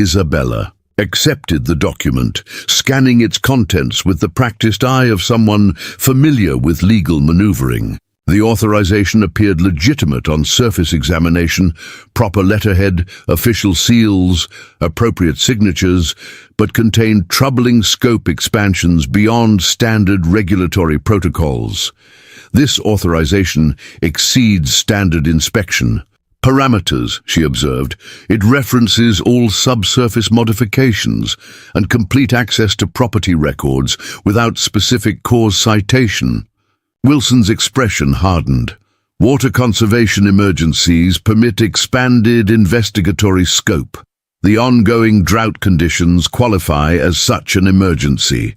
Isabella accepted the document, scanning its contents with the practiced eye of someone familiar with legal maneuvering. The authorization appeared legitimate on surface examination, proper letterhead, official seals, appropriate signatures, but contained troubling scope expansions beyond standard regulatory protocols. This authorization exceeds standard inspection. Parameters, she observed. It references all subsurface modifications and complete access to property records without specific cause citation. Wilson's expression hardened. Water conservation emergencies permit expanded investigatory scope. The ongoing drought conditions qualify as such an emergency.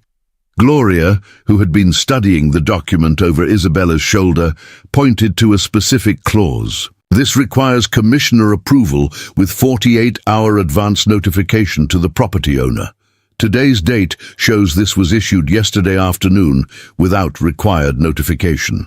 Gloria, who had been studying the document over Isabella's shoulder, pointed to a specific clause. This requires commissioner approval with 48-hour advance notification to the property owner. Today's date shows this was issued yesterday afternoon without required notification.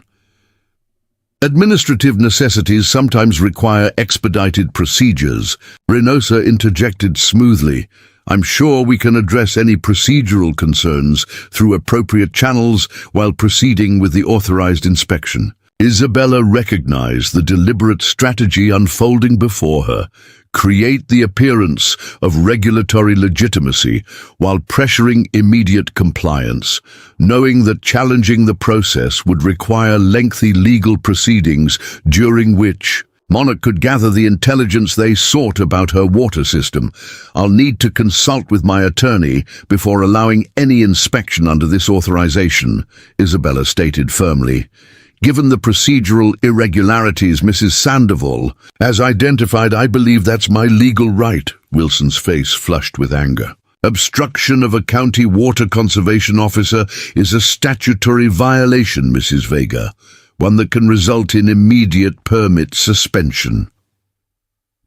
Administrative necessities sometimes require expedited procedures. Reynosa interjected smoothly. I'm sure we can address any procedural concerns through appropriate channels while proceeding with the authorized inspection. Isabella recognized the deliberate strategy unfolding before her. Create the appearance of regulatory legitimacy while pressuring immediate compliance, knowing that challenging the process would require lengthy legal proceedings during which Monarch could gather the intelligence they sought about her water system. I'll need to consult with my attorney before allowing any inspection under this authorization, Isabella stated firmly. Given the procedural irregularities Mrs. Sandoval has identified, I believe that's my legal right. Wilson's face flushed with anger. Obstruction of a county water conservation officer is a statutory violation, Mrs. Vega, one that can result in immediate permit suspension.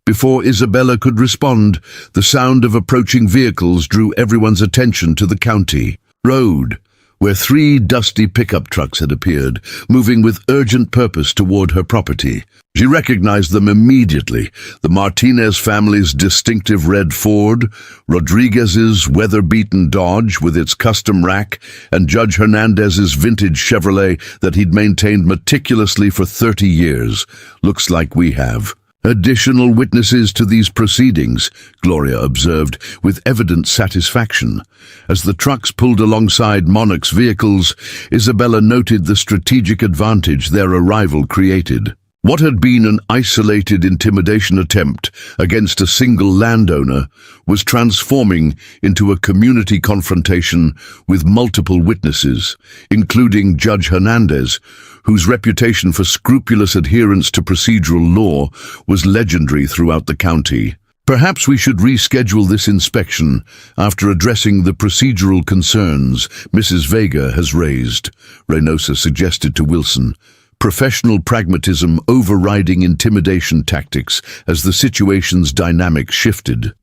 Before Isabella could respond, the sound of approaching vehicles drew everyone's attention to the county road, where 3 dusty pickup trucks had appeared, moving with urgent purpose toward her property. She recognized them immediately: the Martinez family's distinctive red Ford, Rodriguez's weather-beaten Dodge with its custom rack, and Judge Hernandez's vintage Chevrolet that he'd maintained meticulously for 30 years. Looks like we have additional witnesses to these proceedings, Gloria observed with evident satisfaction. As the trucks pulled alongside Monarch's vehicles, Isabella noted the strategic advantage their arrival created. What had been an isolated intimidation attempt against a single landowner was transforming into a community confrontation with multiple witnesses, including Judge Hernandez, whose reputation for scrupulous adherence to procedural law was legendary throughout the county. Perhaps we should reschedule this inspection after addressing the procedural concerns Mrs. Vega has raised, Reynosa suggested to Wilson, professional pragmatism overriding intimidation tactics as the situation's dynamic shifted.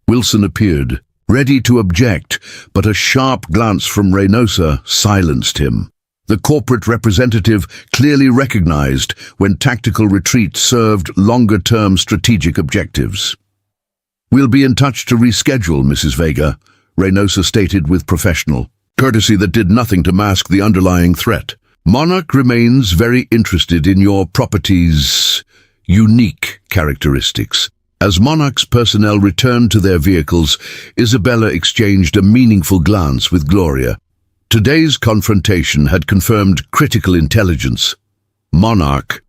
Wilson appeared, ready to object, but a sharp glance from Reynosa silenced him. The corporate representative clearly recognized when tactical retreat served longer-term strategic objectives. We'll be in touch to reschedule, Mrs. Vega, Reynosa stated with professional courtesy that did nothing to mask the underlying threat. Monarch remains very interested in your property's unique characteristics. As Monarch's personnel returned to their vehicles, Isabella exchanged a meaningful glance with Gloria. Today's confrontation had confirmed critical intelligence. Monarch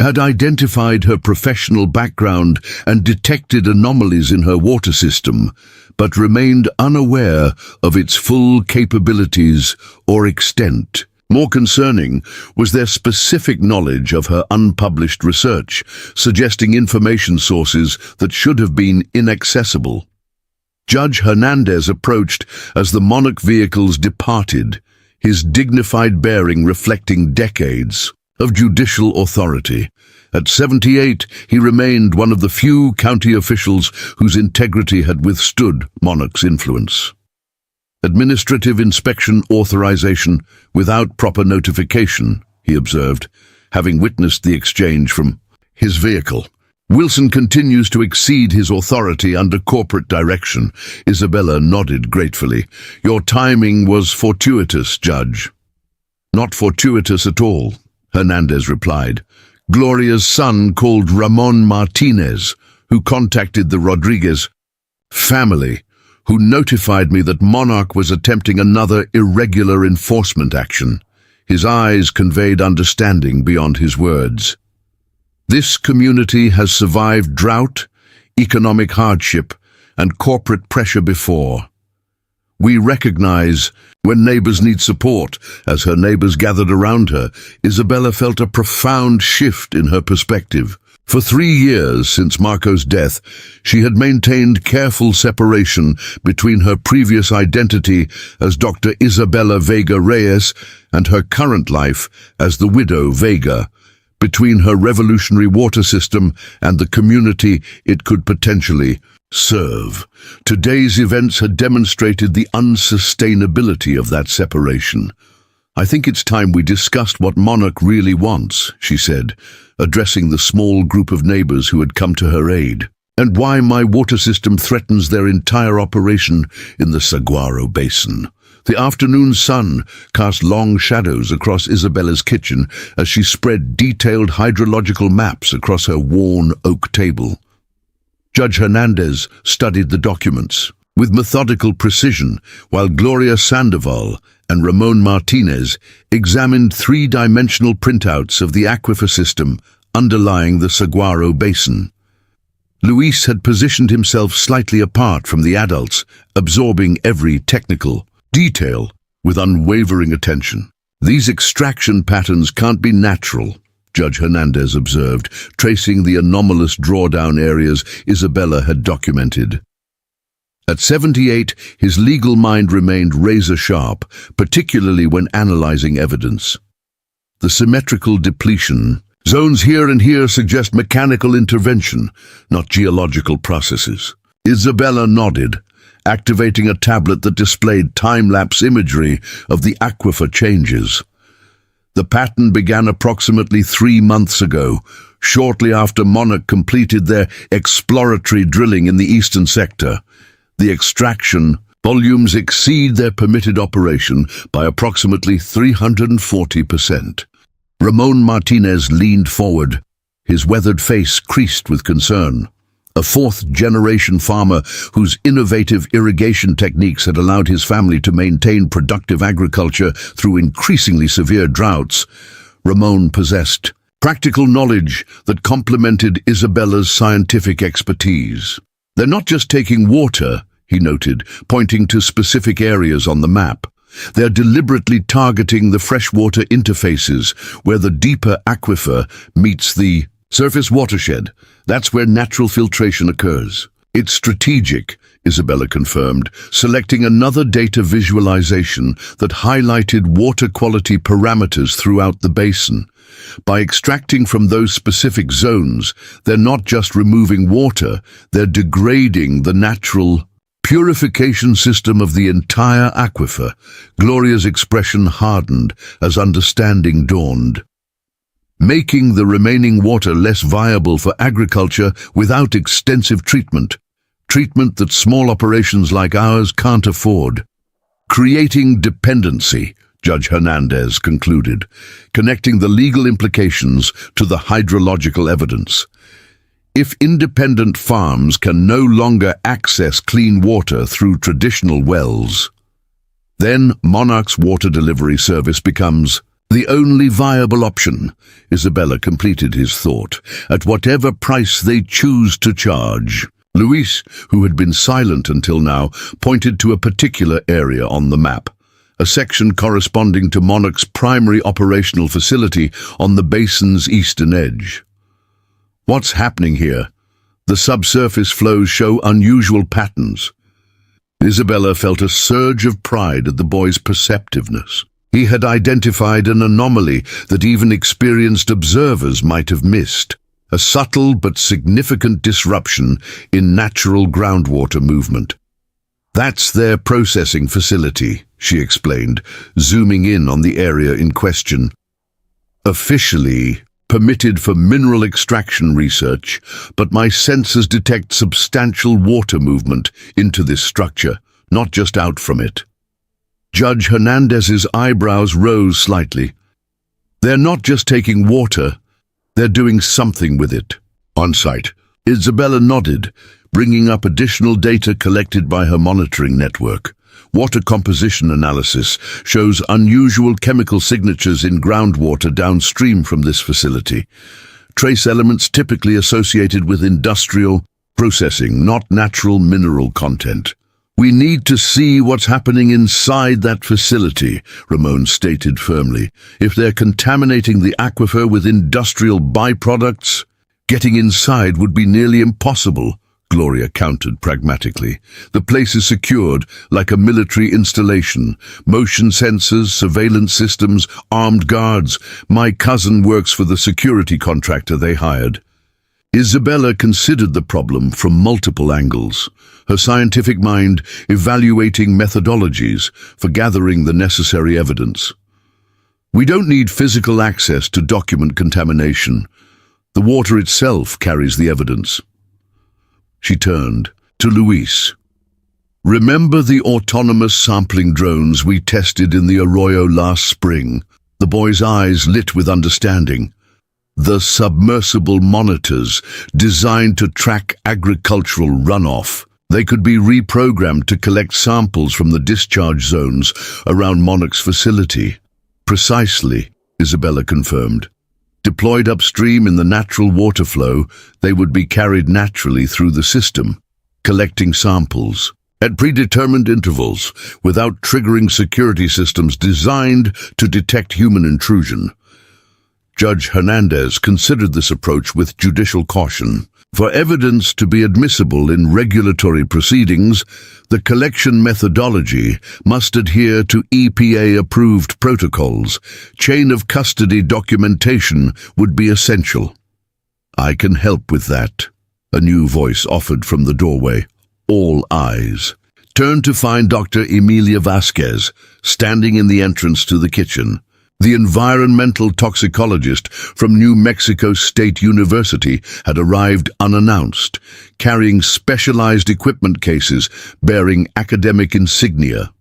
had identified her professional background and detected anomalies in her water system, but remained unaware of its full capabilities or extent. More concerning was their specific knowledge of her unpublished research, suggesting information sources that should have been inaccessible. Judge Hernandez approached as the Monarch vehicles departed, his dignified bearing reflecting decades of judicial authority. At 78, he remained one of the few county officials whose integrity had withstood Monarch's influence. Administrative inspection authorization without proper notification, he observed, having witnessed the exchange from his vehicle. Wilson continues to exceed his authority under corporate direction. Isabella nodded gratefully. Your timing was fortuitous, Judge. Not fortuitous at all, Hernandez replied. Gloria's son called Ramon Martinez, who contacted the Rodriguez family, who notified me that Monarch was attempting another irregular enforcement action. His eyes conveyed understanding beyond his words. This community has survived drought, economic hardship, and corporate pressure before. We recognize when neighbors need support. As her neighbors gathered around her, Isabella felt a profound shift in her perspective. For 3 years since Marco's death, she had maintained careful separation between her previous identity as Dr. Isabella Vega Reyes and her current life as the widow Vega, between her revolutionary water system and the community it could potentially serve. Today's events had demonstrated the unsustainability of that separation. I think it's time we discussed what Monarch really wants, she said, addressing the small group of neighbors who had come to her aid, and why my water system threatens their entire operation in the Saguaro Basin. The afternoon sun cast long shadows across Isabella's kitchen as she spread detailed hydrological maps across her worn oak table. Judge Hernandez studied the documents with methodical precision, while Gloria Sandoval and Ramon Martinez examined 3-dimensional printouts of the aquifer system underlying the Saguaro Basin. Luis had positioned himself slightly apart from the adults, absorbing every technical detail with unwavering attention. These extraction patterns can't be natural, Judge Hernandez observed, tracing the anomalous drawdown areas Isabella had documented. At 78, his legal mind remained razor-sharp, particularly when analyzing evidence. The symmetrical depletion zones here and here suggest mechanical intervention, not geological processes. Isabella nodded, activating a tablet that displayed time-lapse imagery of the aquifer changes. The pattern began approximately 3 months ago, shortly after Monarch completed their exploratory drilling in the eastern sector. The extraction volumes exceed their permitted operation by approximately 340%. Ramon Martinez leaned forward, his weathered face creased with concern. A 4th-generation farmer whose innovative irrigation techniques had allowed his family to maintain productive agriculture through increasingly severe droughts, Ramon possessed practical knowledge that complemented Isabella's scientific expertise. They're not just taking water, he noted, pointing to specific areas on the map. They're deliberately targeting the freshwater interfaces where the deeper aquifer meets the surface watershed. That's where natural filtration occurs. It's strategic, Isabella confirmed, selecting another data visualization that highlighted water quality parameters throughout the basin. By extracting from those specific zones, they're not just removing water, they're degrading the natural purification system of the entire aquifer. Gloria's expression hardened as understanding dawned. Making the remaining water less viable for agriculture without extensive treatment that small operations like ours can't afford. Creating dependency, Judge Hernandez concluded, connecting the legal implications to the hydrological evidence. If independent farms can no longer access clean water through traditional wells, then Monarch's water delivery service becomes the only viable option. Isabella completed his thought. At whatever price they choose to charge. Luis, who had been silent until now, pointed to a particular area on the map, a section corresponding to Monarch's primary operational facility on the basin's eastern edge. What's happening here? The subsurface flows show unusual patterns. Isabella felt a surge of pride at the boy's perceptiveness. He had identified an anomaly that even experienced observers might have missed, a subtle but significant disruption in natural groundwater movement. That's their processing facility, she explained, zooming in on the area in question. Officially permitted for mineral extraction research, but my sensors detect substantial water movement into this structure, not just out from it. Judge Hernandez's eyebrows rose slightly. They're not just taking water, they're doing something with it. On site, Isabella nodded, bringing up additional data collected by her monitoring network. Water composition analysis shows unusual chemical signatures in groundwater downstream from this facility. Trace elements typically associated with industrial processing, not natural mineral content. We need to see what's happening inside that facility, Ramon stated firmly. If they're contaminating the aquifer with industrial byproducts, getting inside would be nearly impossible, Gloria countered pragmatically. The place is secured like a military installation. Motion sensors, surveillance systems, armed guards. My cousin works for the security contractor they hired. Isabella considered the problem from multiple angles, her scientific mind evaluating methodologies for gathering the necessary evidence. We don't need physical access to document contamination. The water itself carries the evidence. She turned to Luis. Remember the autonomous sampling drones we tested in the Arroyo last spring? The boy's eyes lit with understanding. The submersible monitors designed to track agricultural runoff. They could be reprogrammed to collect samples from the discharge zones around Monarch's facility. Precisely, Isabella confirmed. Deployed upstream in the natural water flow, they would be carried naturally through the system, collecting samples at predetermined intervals without triggering security systems designed to detect human intrusion. Judge Hernandez considered this approach with judicial caution. For evidence to be admissible in regulatory proceedings, the collection methodology must adhere to EPA-approved protocols. Chain of custody documentation would be essential. I can help with that, a new voice offered from the doorway. All eyes turned to find Dr. Emilia Vasquez, standing in the entrance to the kitchen. The environmental toxicologist from New Mexico State University had arrived unannounced, carrying specialized equipment cases bearing academic insignia.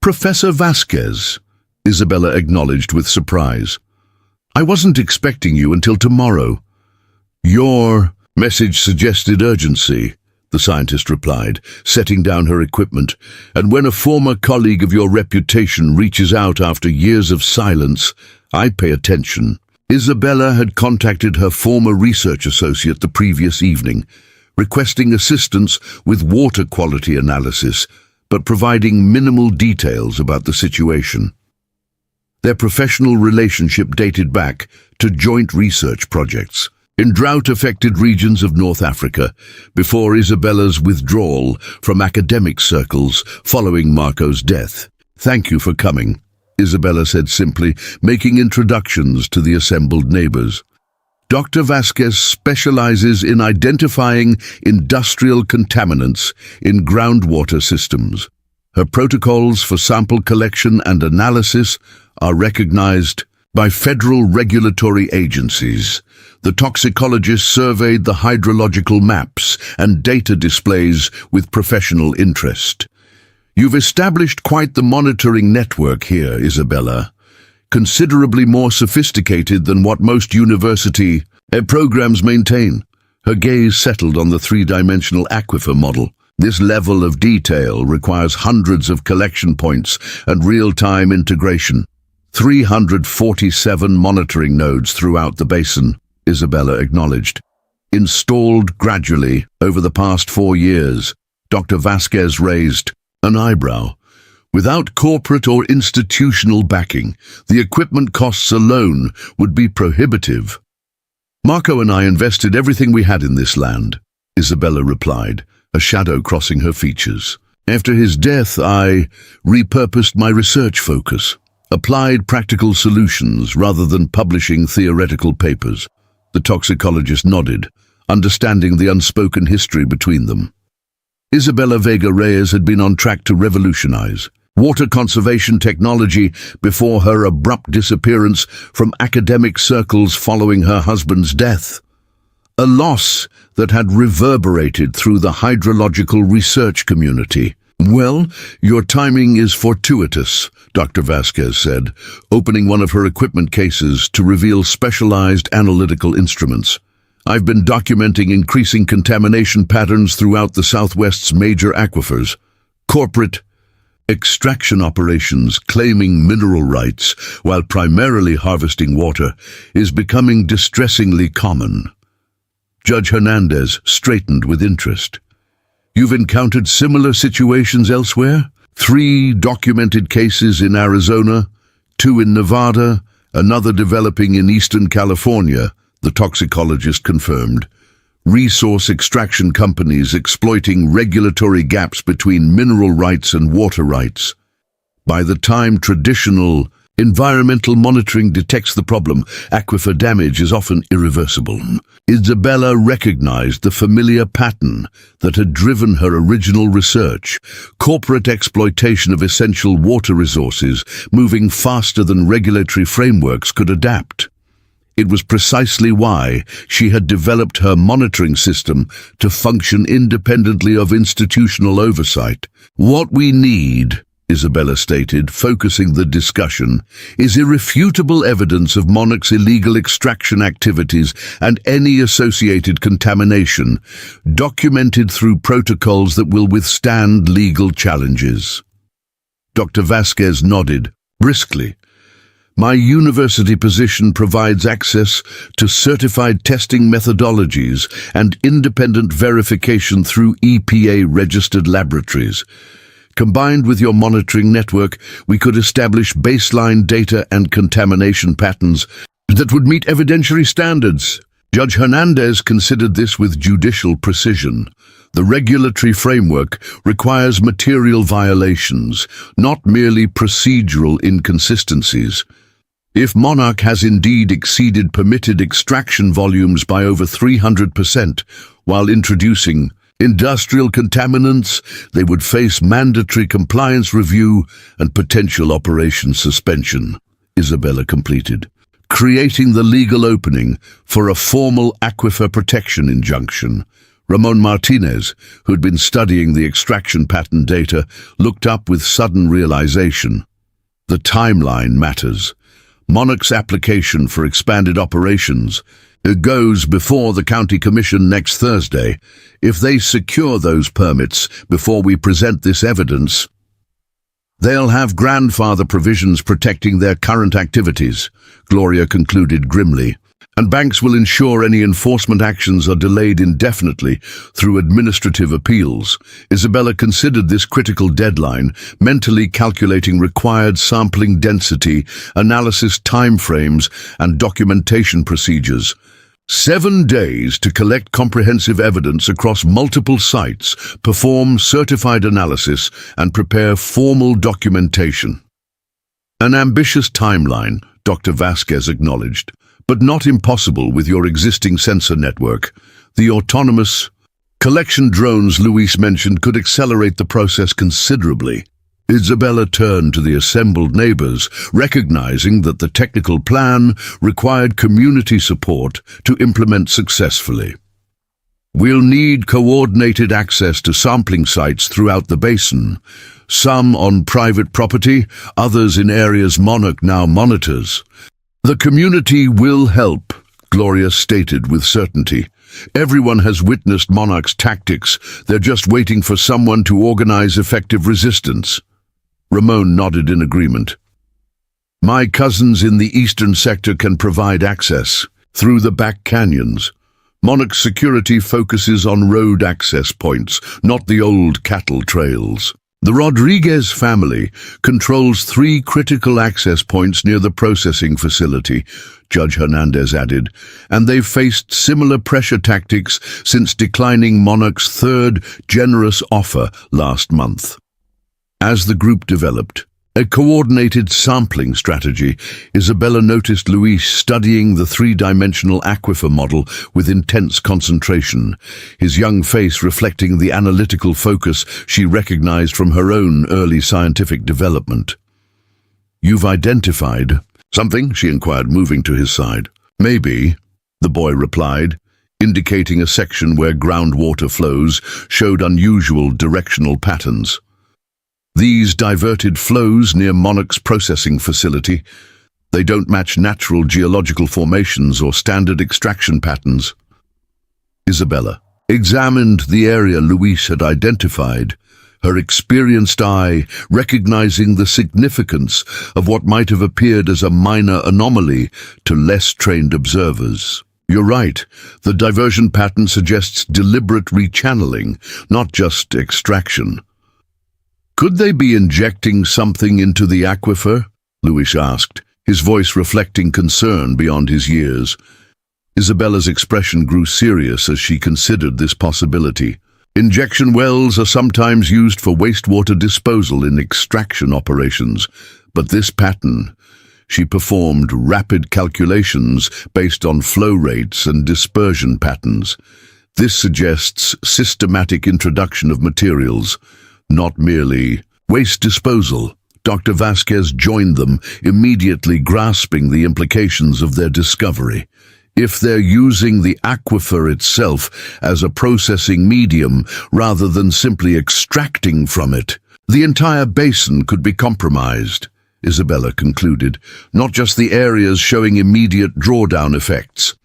Professor Vasquez, Isabella acknowledged with surprise. I wasn't expecting you until tomorrow. Your message suggested urgency, the scientist replied, setting down her equipment. And when a former colleague of your reputation reaches out after years of silence, I pay attention. Isabella had contacted her former research associate the previous evening, requesting assistance with water quality analysis, but providing minimal details about the situation. Their professional relationship dated back to joint research projects in drought-affected regions of North Africa, before Isabella's withdrawal from academic circles following Marco's death. Thank you for coming, Isabella said simply, making introductions to the assembled neighbors. Dr. Vasquez specializes in identifying industrial contaminants in groundwater systems. Her protocols for sample collection and analysis are recognized by federal regulatory agencies. The toxicologist surveyed the hydrological maps and data displays with professional interest. You've established quite the monitoring network here, Isabella, considerably more sophisticated than what most university programs maintain. Her gaze settled on the three-dimensional aquifer model. This level of detail requires hundreds of collection points and real-time integration. 347 monitoring nodes throughout the basin, Isabella acknowledged. Installed gradually over the past 4 years, Dr. Vasquez raised an eyebrow. Without corporate or institutional backing, the equipment costs alone would be prohibitive. Marco and I invested everything we had in this land, Isabella replied, a shadow crossing her features. After his death, I repurposed my research focus, applied practical solutions rather than publishing theoretical papers. The toxicologist nodded, understanding the unspoken history between them. Isabella Vega Reyes had been on track to revolutionize water conservation technology before her abrupt disappearance from academic circles following her husband's death. A loss that had reverberated through the hydrological research community. "Well, your timing is fortuitous," Dr. Vasquez said, opening one of her equipment cases to reveal specialized analytical instruments. "I've been documenting increasing contamination patterns throughout the Southwest's major aquifers. Corporate extraction operations claiming mineral rights while primarily harvesting water is becoming distressingly common." Judge Hernandez straightened with interest. "You've encountered similar situations elsewhere? 3 documented cases in Arizona, 2 in Nevada, another developing in Eastern California," the toxicologist confirmed. "Resource extraction companies exploiting regulatory gaps between mineral rights and water rights. By the time traditional environmental monitoring detects the problem, aquifer damage is often irreversible." Isabella recognized the familiar pattern that had driven her original research: corporate exploitation of essential water resources, moving faster than regulatory frameworks could adapt. It was precisely why she had developed her monitoring system to function independently of institutional oversight. "What we need," Isabella stated, focusing the discussion, "is irrefutable evidence of Monarch's illegal extraction activities and any associated contamination, documented through protocols that will withstand legal challenges." Dr. Vasquez nodded briskly. "My university position provides access to certified testing methodologies and independent verification through EPA-registered laboratories. Combined with your monitoring network, we could establish baseline data and contamination patterns that would meet evidentiary standards." Judge Hernandez considered this with judicial precision. The regulatory framework requires material violations, not merely procedural inconsistencies. If Monarch has indeed exceeded permitted extraction volumes by over 300% while introducing industrial contaminants, they would face mandatory compliance review and potential operation suspension, Isabella completed, creating the legal opening for a formal aquifer protection injunction. Ramon Martinez, who'd been studying the extraction pattern data, looked up with sudden realization. The timeline matters. Monarch's application for expanded operations goes before the County Commission next Thursday. If they secure those permits before we present this evidence, they'll have grandfather provisions protecting their current activities, Gloria concluded grimly. And banks will ensure any enforcement actions are delayed indefinitely through administrative appeals. Isabella considered this critical deadline, mentally calculating required sampling density, analysis timeframes, and documentation procedures. 7 days to collect comprehensive evidence across multiple sites, perform certified analysis, and prepare formal documentation. An ambitious timeline, Dr. Vasquez acknowledged, but not impossible with your existing sensor network. The autonomous collection drones Luis mentioned could accelerate the process considerably. Isabella turned to the assembled neighbors, recognizing that the technical plan required community support to implement successfully. "We'll need coordinated access to sampling sites throughout the basin, some on private property, others in areas Monarch now monitors. The community will help," Gloria stated with certainty. "Everyone has witnessed Monarch's tactics. They're just waiting for someone to organize effective resistance." Ramon nodded in agreement. "My cousins in the eastern sector can provide access through the back canyons. Monarch security focuses on road access points, not the old cattle trails. The Rodriguez family controls 3 critical access points near the processing facility," Judge Hernandez added, "and they've faced similar pressure tactics since declining Monarch's 3rd generous offer last month." As the group developed, A coordinated sampling strategy. Isabella noticed Luis studying the three-dimensional aquifer model with intense concentration, his young face reflecting the analytical focus she recognized from her own early scientific development. "You've identified something?" she inquired, moving to his side. "Maybe," the boy replied, indicating a section where groundwater flows showed unusual directional patterns. These diverted flows near Monarch's processing facility. They don't match natural geological formations or standard extraction patterns. Isabella examined the area Luis had identified, her experienced eye recognizing the significance of what might have appeared as a minor anomaly to less trained observers. "You're right. The diversion pattern suggests deliberate rechanneling, not just extraction." "Could they be injecting something into the aquifer?" Luis asked, his voice reflecting concern beyond his years. Isabella's expression grew serious as she considered this possibility. "Injection wells are sometimes used for wastewater disposal in extraction operations, but this pattern..." She performed rapid calculations based on flow rates and dispersion patterns. "This suggests systematic introduction of materials, not merely waste disposal." Dr. Vasquez joined them, immediately grasping the implications of their discovery. If they're using the aquifer itself as a processing medium rather than simply extracting from it, the entire basin could be compromised, Isabella concluded, not just the areas showing immediate drawdown effects.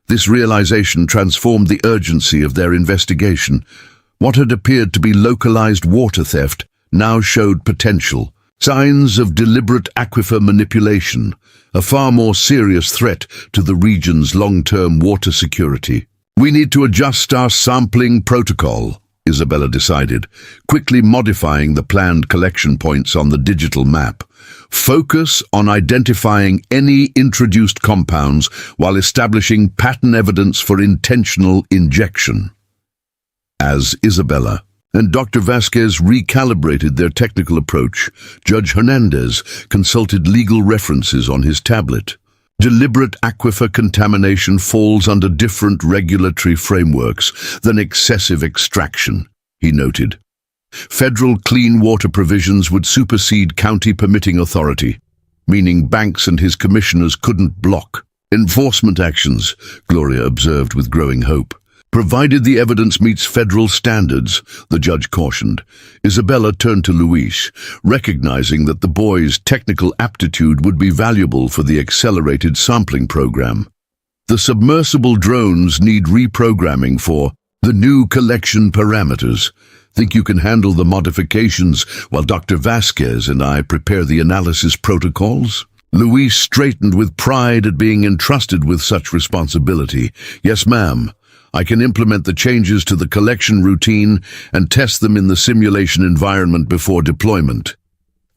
This realization transformed the urgency of their investigation. What had appeared to be localized water theft now showed potential, signs of deliberate aquifer manipulation, a far more serious threat to the region's long-term water security. "We need to adjust our sampling protocol," Isabella decided, quickly modifying the planned collection points on the digital map. "Focus on identifying any introduced compounds while establishing pattern evidence for intentional injection." As Isabella and Dr. Vasquez recalibrated their technical approach, Judge Hernandez consulted legal references on his tablet. Deliberate aquifer contamination falls under different regulatory frameworks than excessive extraction, he noted. Federal clean water provisions would supersede county permitting authority, meaning Banks and his commissioners couldn't block enforcement actions, Gloria observed with growing hope. "Provided the evidence meets federal standards," the judge cautioned. Isabella turned to Luis, recognizing that the boy's technical aptitude would be valuable for the accelerated sampling program. "The submersible drones need reprogramming for the new collection parameters. Think you can handle the modifications while Dr. Vasquez and I prepare the analysis protocols?" Luis straightened with pride at being entrusted with such responsibility. "Yes, ma'am. I can implement the changes to the collection routine and test them in the simulation environment before deployment."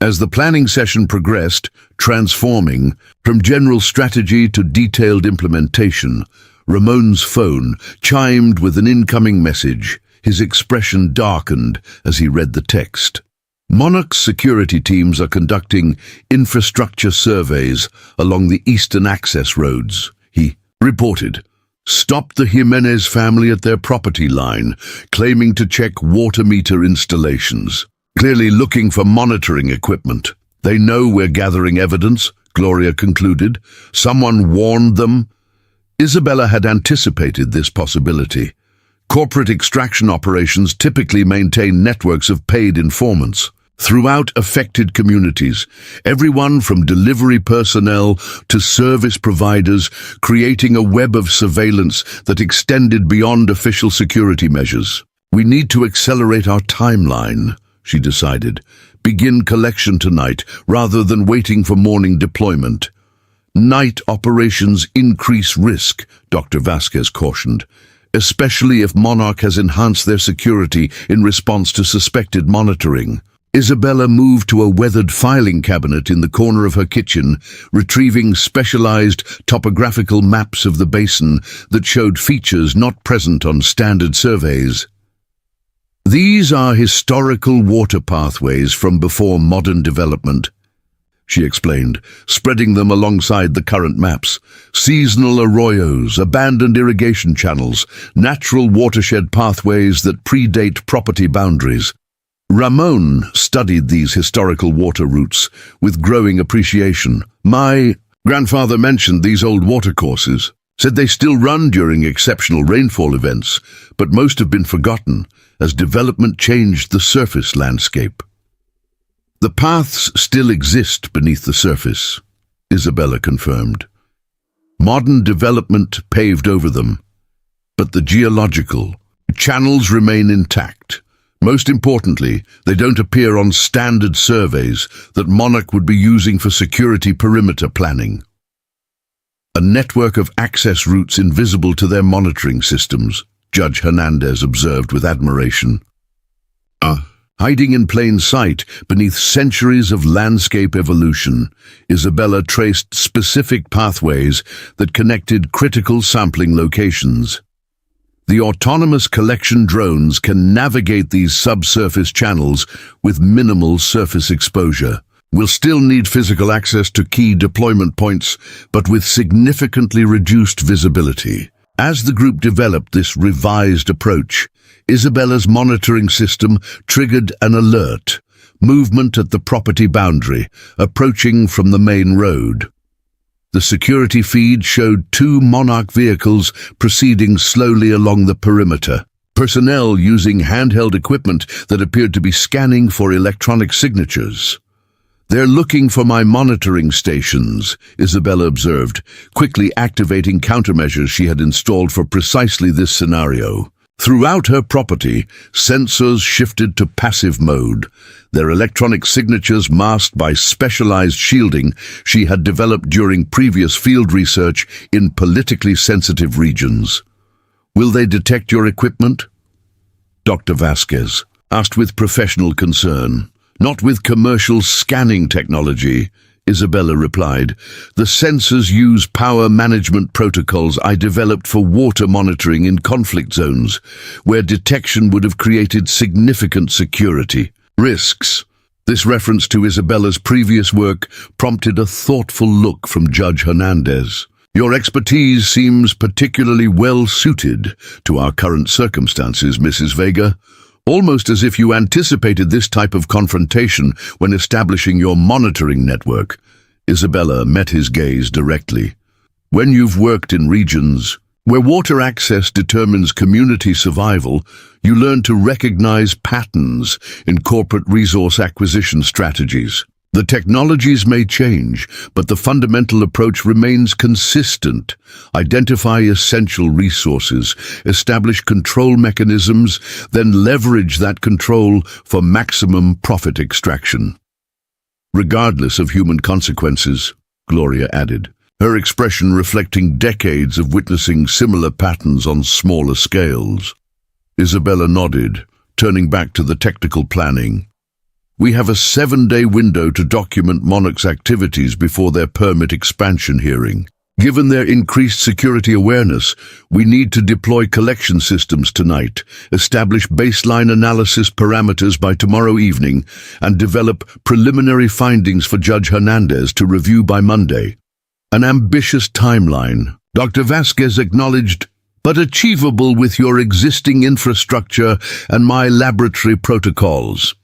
As the planning session progressed, transforming from general strategy to detailed implementation, Ramon's phone chimed with an incoming message. His expression darkened as he read the text. "Monarch's security teams are conducting infrastructure surveys along the eastern access roads," he reported. "Stopped the Jimenez family at their property line, claiming to check water meter installations. Clearly looking for monitoring equipment. They know we're gathering evidence," Gloria concluded. "Someone warned them." Isabella had anticipated this possibility. Corporate extraction operations typically maintain networks of paid informants throughout affected communities, everyone from delivery personnel to service providers, creating a web of surveillance that extended beyond official security measures. "We need to accelerate our timeline," she decided. "Begin collection tonight rather than waiting for morning deployment." "Night operations increase risk," Dr. Vasquez cautioned, "especially if Monarch has enhanced their security in response to suspected monitoring." Isabella moved to a weathered filing cabinet in the corner of her kitchen, retrieving specialized topographical maps of the basin that showed features not present on standard surveys. "These are historical water pathways from before modern development," she explained, spreading them alongside the current maps. Seasonal arroyos, abandoned irrigation channels, natural watershed pathways that predate property boundaries. Ramon studied these historical water routes with growing appreciation. My grandfather mentioned these old watercourses, said they still run during exceptional rainfall events, but most have been forgotten as development changed the surface landscape. The paths still exist beneath the surface, Isabella confirmed. Modern development paved over them, but the geological channels remain intact. Most importantly, they don't appear on standard surveys that Monarch would be using for security perimeter planning. A network of access routes invisible to their monitoring systems, Judge Hernandez observed with admiration. Hiding in plain sight beneath centuries of landscape evolution, Isabella traced specific pathways that connected critical sampling locations. The autonomous collection drones can navigate these subsurface channels with minimal surface exposure. We'll still need physical access to key deployment points, but with significantly reduced visibility. As the group developed this revised approach, Isabella's monitoring system triggered an alert, movement at the property boundary, approaching from the main road. The security feed showed 2 Monarch vehicles proceeding slowly along the perimeter, personnel using handheld equipment that appeared to be scanning for electronic signatures. They're looking for my monitoring stations, Isabella observed, quickly activating countermeasures she had installed for precisely this scenario. Throughout her property, sensors shifted to passive mode, their electronic signatures masked by specialized shielding she had developed during previous field research in politically sensitive regions. Will they detect your equipment? Dr. Vasquez asked with professional concern. Not with commercial scanning technology, Isabella replied. The sensors use power management protocols I developed for water monitoring in conflict zones, where detection would have created significant security risks. This reference to Isabella's previous work prompted a thoughtful look from Judge Hernandez. Your expertise seems particularly well suited to our current circumstances, Mrs. Vega. Almost as if you anticipated this type of confrontation when establishing your monitoring network. Isabella met his gaze directly. When you've worked in regions where water access determines community survival, you learn to recognize patterns in corporate resource acquisition strategies. The technologies may change, but the fundamental approach remains consistent. Identify essential resources, establish control mechanisms, then leverage that control for maximum profit extraction. Regardless of human consequences, Gloria added, her expression reflecting decades of witnessing similar patterns on smaller scales. Isabella nodded, turning back to the technical planning. We have a 7-day window to document Monarch's activities before their permit expansion hearing. Given their increased security awareness, we need to deploy collection systems tonight, establish baseline analysis parameters by tomorrow evening, and develop preliminary findings for Judge Hernandez to review by Monday. An ambitious timeline, Dr. Vasquez acknowledged, but achievable with your existing infrastructure and my laboratory protocols.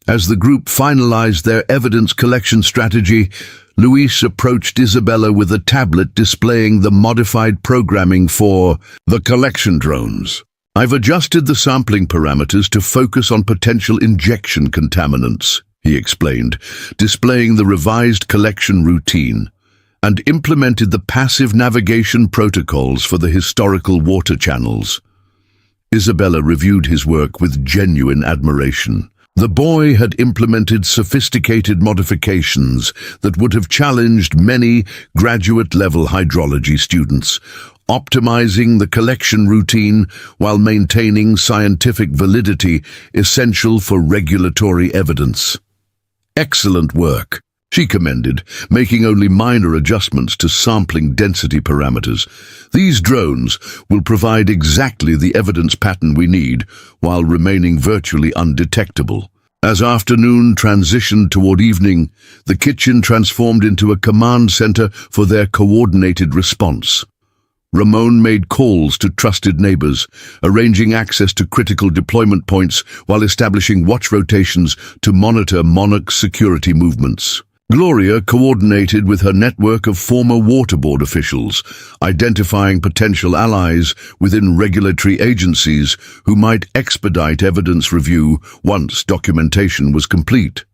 As the group finalized their evidence collection strategy, Luis approached Isabella with a tablet displaying the modified programming for the collection drones. I've adjusted the sampling parameters to focus on potential injection contaminants, he explained, displaying the revised collection routine, and implemented the passive navigation protocols for the historical water channels. Isabella reviewed his work with genuine admiration. The boy had implemented sophisticated modifications that would have challenged many graduate-level hydrology students, optimizing the collection routine while maintaining scientific validity essential for regulatory evidence. Excellent work, she commended, making only minor adjustments to sampling density parameters. These drones will provide exactly the evidence pattern we need while remaining virtually undetectable. As afternoon transitioned toward evening, the kitchen transformed into a command center for their coordinated response. Ramon made calls to trusted neighbors, arranging access to critical deployment points while establishing watch rotations to monitor Monarch's security movements. Gloria coordinated with her network of former water board officials, identifying potential allies within regulatory agencies who might expedite evidence review once documentation was complete.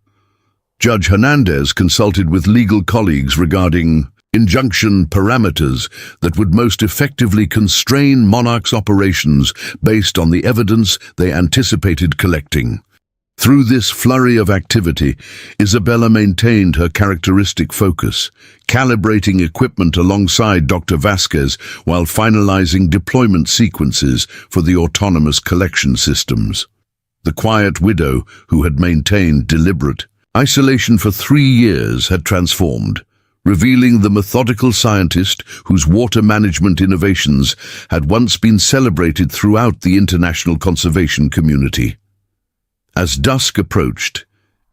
Judge Hernandez consulted with legal colleagues regarding injunction parameters that would most effectively constrain Monarch's operations based on the evidence they anticipated collecting. Through this flurry of activity, Isabella maintained her characteristic focus, calibrating equipment alongside Dr. Vasquez while finalizing deployment sequences for the autonomous collection systems. The quiet widow, who had maintained deliberate isolation for 3 years, had transformed, revealing the methodical scientist whose water management innovations had once been celebrated throughout the international conservation community. As dusk approached,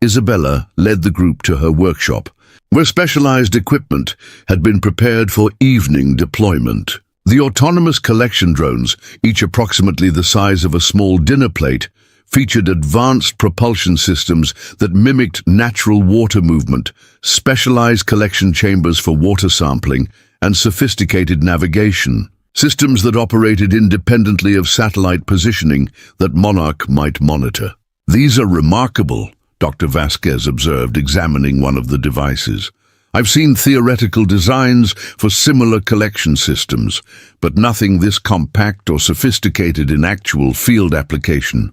Isabella led the group to her workshop, where specialized equipment had been prepared for evening deployment. The autonomous collection drones, each approximately the size of a small dinner plate, featured advanced propulsion systems that mimicked natural water movement, specialized collection chambers for water sampling, and sophisticated navigation. Systems that operated independently of satellite positioning that Monarch might monitor. "These are remarkable," Dr. Vasquez observed, examining one of the devices. "I've seen theoretical designs for similar collection systems, but nothing this compact or sophisticated in actual field application.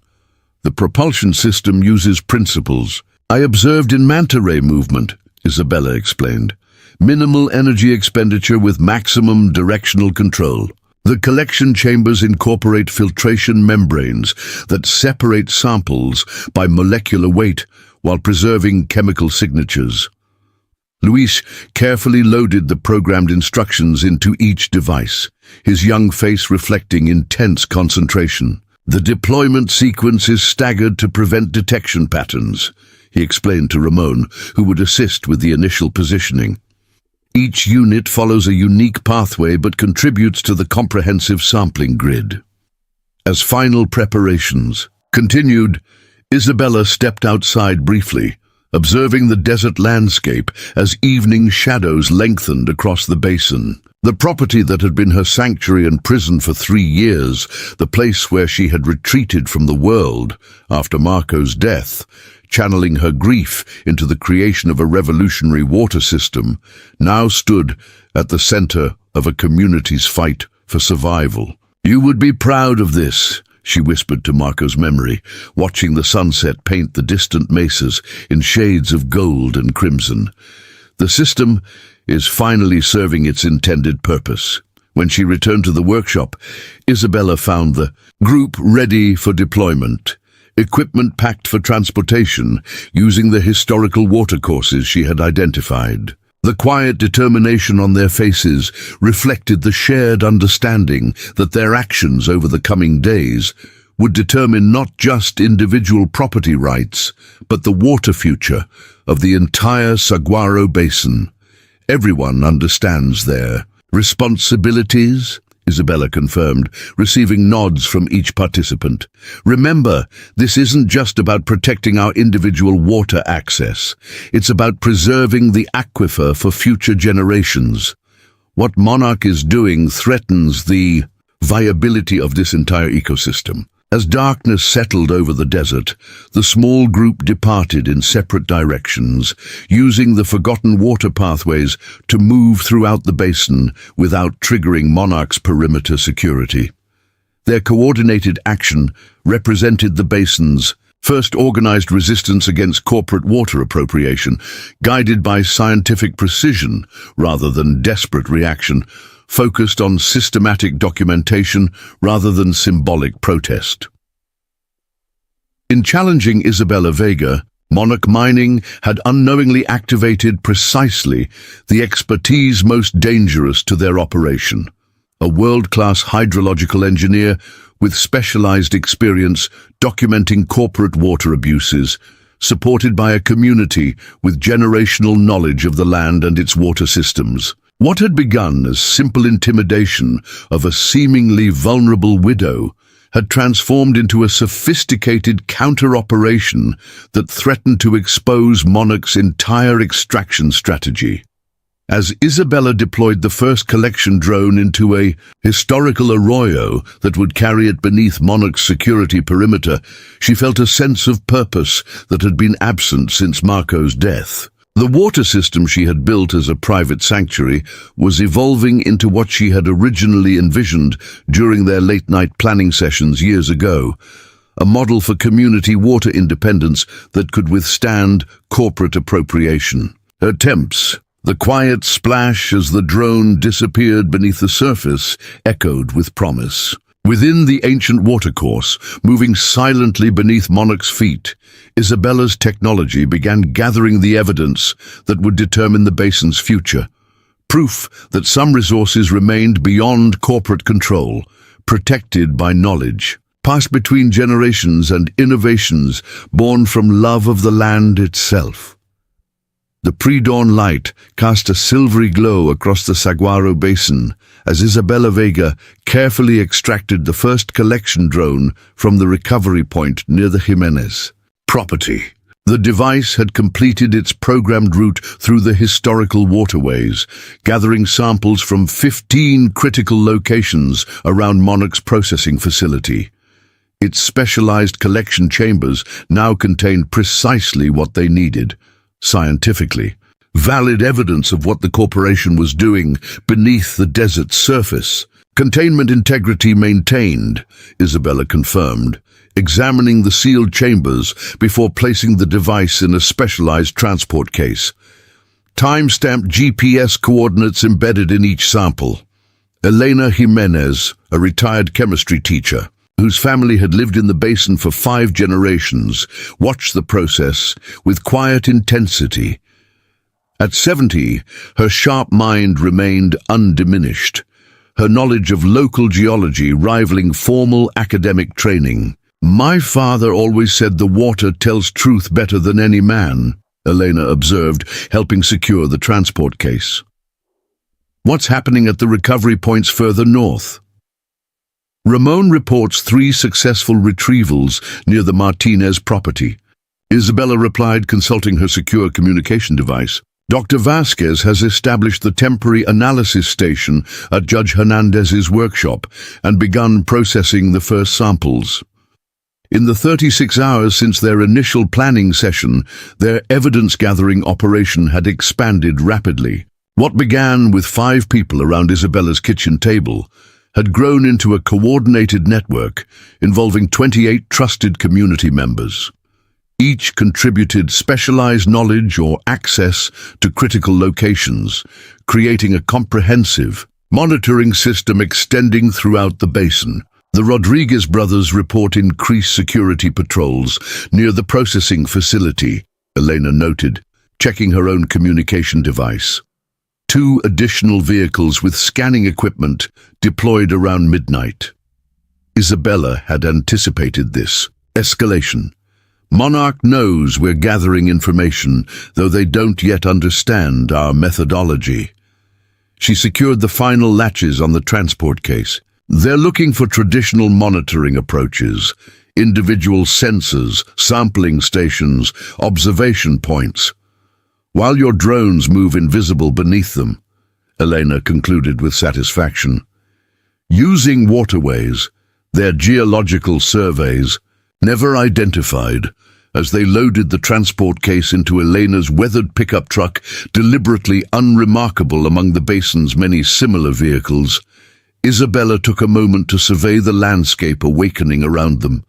The propulsion system uses principles I observed in manta ray movement," Isabella explained. "Minimal energy expenditure with maximum directional control. The collection chambers incorporate filtration membranes that separate samples by molecular weight while preserving chemical signatures." Luis carefully loaded the programmed instructions into each device, his young face reflecting intense concentration. "The deployment sequence is staggered to prevent detection patterns," he explained to Ramon, who would assist with the initial positioning. "Each unit follows a unique pathway but contributes to the comprehensive sampling grid." As final preparations continued, Isabella stepped outside briefly, observing the desert landscape as evening shadows lengthened across the basin. The property that had been her sanctuary and prison for 3 years, the place where she had retreated from the world after Marco's death, channeling her grief into the creation of a revolutionary water system, now stood at the center of a community's fight for survival. "You would be proud of this," she whispered to Marco's memory, watching the sunset paint the distant mesas in shades of gold and crimson. "The system is finally serving its intended purpose." When she returned to the workshop, Isabella found the group ready for deployment. Equipment packed for transportation, using the historical watercourses she had identified. The quiet determination on their faces reflected the shared understanding that their actions over the coming days would determine not just individual property rights, but the water future of the entire Saguaro Basin. "Everyone understands their responsibilities," Isabella confirmed, receiving nods from each participant. "Remember, this isn't just about protecting our individual water access. It's about preserving the aquifer for future generations. What Monarch is doing threatens the viability of this entire ecosystem." As darkness settled over the desert, the small group departed in separate directions, using the forgotten water pathways to move throughout the basin without triggering Monarch's perimeter security. Their coordinated action represented the basin's first organized resistance against corporate water appropriation, guided by scientific precision rather than desperate reaction, focused on systematic documentation rather than symbolic protest. In challenging Isabella Vega, Monarch Mining had unknowingly activated precisely the expertise most dangerous to their operation. A world-class hydrological engineer with specialized experience documenting corporate water abuses, supported by a community with generational knowledge of the land and its water systems. What had begun as simple intimidation of a seemingly vulnerable widow had transformed into a sophisticated counter-operation that threatened to expose Monarch's entire extraction strategy. As Isabella deployed the first collection drone into a historical arroyo that would carry it beneath Monarch's security perimeter, she felt a sense of purpose that had been absent since Marco's death. The water system she had built as a private sanctuary was evolving into what she had originally envisioned during their late-night planning sessions years ago, a model for community water independence that could withstand corporate appropriation. Her attempts, the quiet splash as the drone disappeared beneath the surface, echoed with promise. Within the ancient watercourse, moving silently beneath Monarch's feet, Isabella's technology began gathering the evidence that would determine the basin's future. Proof that some resources remained beyond corporate control, protected by knowledge, passed between generations and innovations born from love of the land itself. The pre-dawn light cast a silvery glow across the Saguaro Basin as Isabella Vega carefully extracted the first collection drone from the recovery point near the Jimenez property. The device had completed its programmed route through the historical waterways, gathering samples from 15 critical locations around Monarch's processing facility. Its specialized collection chambers now contained precisely what they needed. Scientifically, valid evidence of what the corporation was doing beneath the desert's surface. Containment integrity maintained, Isabella confirmed, examining the sealed chambers before placing the device in a specialized transport case. Time-stamped GPS coordinates embedded in each sample. Elena Jimenez, a retired chemistry teacher, whose family had lived in the basin for 5 generations, watched the process with quiet intensity. At 70, her sharp mind remained undiminished, her knowledge of local geology rivaling formal academic training. "My father always said the water tells truth better than any man," Elena observed, helping secure the transport case. "What's happening at the recovery points further north?" Ramon reports 3 successful retrievals near the Martinez property. Isabella replied, consulting her secure communication device. "Dr. Vasquez has established the temporary analysis station at Judge Hernandez's workshop and begun processing the first samples. In the 36 hours since their initial planning session, their evidence-gathering operation had expanded rapidly. What began with 5 people around Isabella's kitchen table had grown into a coordinated network involving 28 trusted community members. Each contributed specialized knowledge or access to critical locations, creating a comprehensive monitoring system extending throughout the basin. The Rodriguez brothers report increased security patrols near the processing facility, Elena noted, checking her own communication device. 2 additional vehicles with scanning equipment deployed around midnight. Isabella had anticipated this escalation. Monarch knows we're gathering information, though they don't yet understand our methodology. She secured the final latches on the transport case. They're looking for traditional monitoring approaches, individual sensors, sampling stations, observation points, while your drones move invisible beneath them, Elena concluded with satisfaction. Using waterways, their geological surveys, never identified, as they loaded the transport case into Elena's weathered pickup truck, deliberately unremarkable among the basin's many similar vehicles, Isabella took a moment to survey the landscape awakening around them.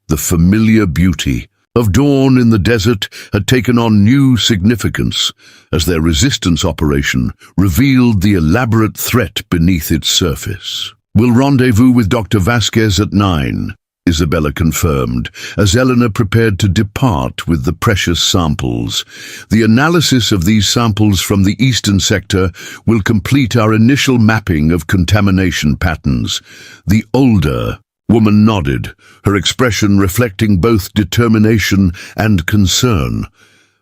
The familiar beauty of dawn in the desert had taken on new significance as their resistance operation revealed the elaborate threat beneath its surface. "We'll rendezvous with Dr. Vasquez at 9, Isabella confirmed, as Eleanor prepared to depart with the precious samples. "The analysis of these samples from the eastern sector will complete our initial mapping of contamination patterns. The older, Woman nodded, her expression reflecting both determination and concern.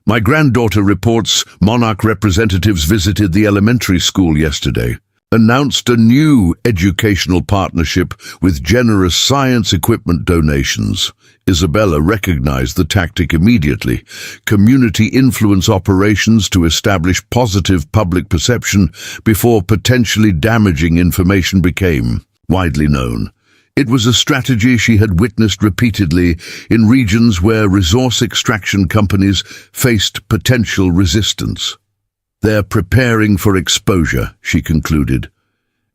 My granddaughter reports Monarch representatives visited the elementary school yesterday, announced a new educational partnership with generous science equipment donations. Isabella recognized the tactic immediately. Community influence operations to establish positive public perception before potentially damaging information became widely known. It was a strategy she had witnessed repeatedly in regions where resource extraction companies faced potential resistance. They're preparing for exposure, she concluded,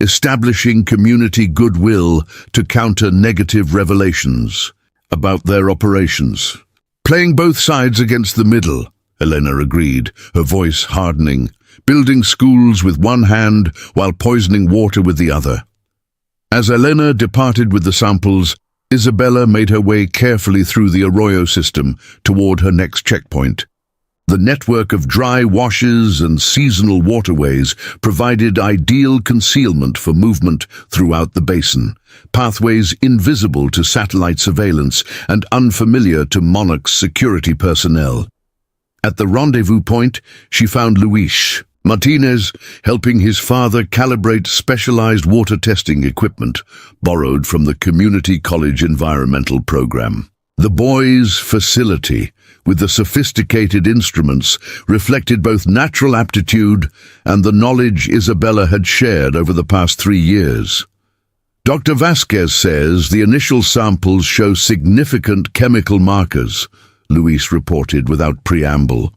establishing community goodwill to counter negative revelations about their operations. Playing both sides against the middle, Elena agreed, her voice hardening, building schools with one hand while poisoning water with the other. As Elena departed with the samples, Isabella made her way carefully through the Arroyo system toward her next checkpoint. The network of dry washes and seasonal waterways provided ideal concealment for movement throughout the basin, pathways invisible to satellite surveillance and unfamiliar to Monarch's security personnel. At the rendezvous point, she found Luis Martinez helping his father calibrate specialized water testing equipment borrowed from the Community College Environmental Program. The boys' facility, with the sophisticated instruments, reflected both natural aptitude and the knowledge Isabella had shared over the past 3 years. Dr. Vasquez says the initial samples show significant chemical markers, Luis reported without preamble,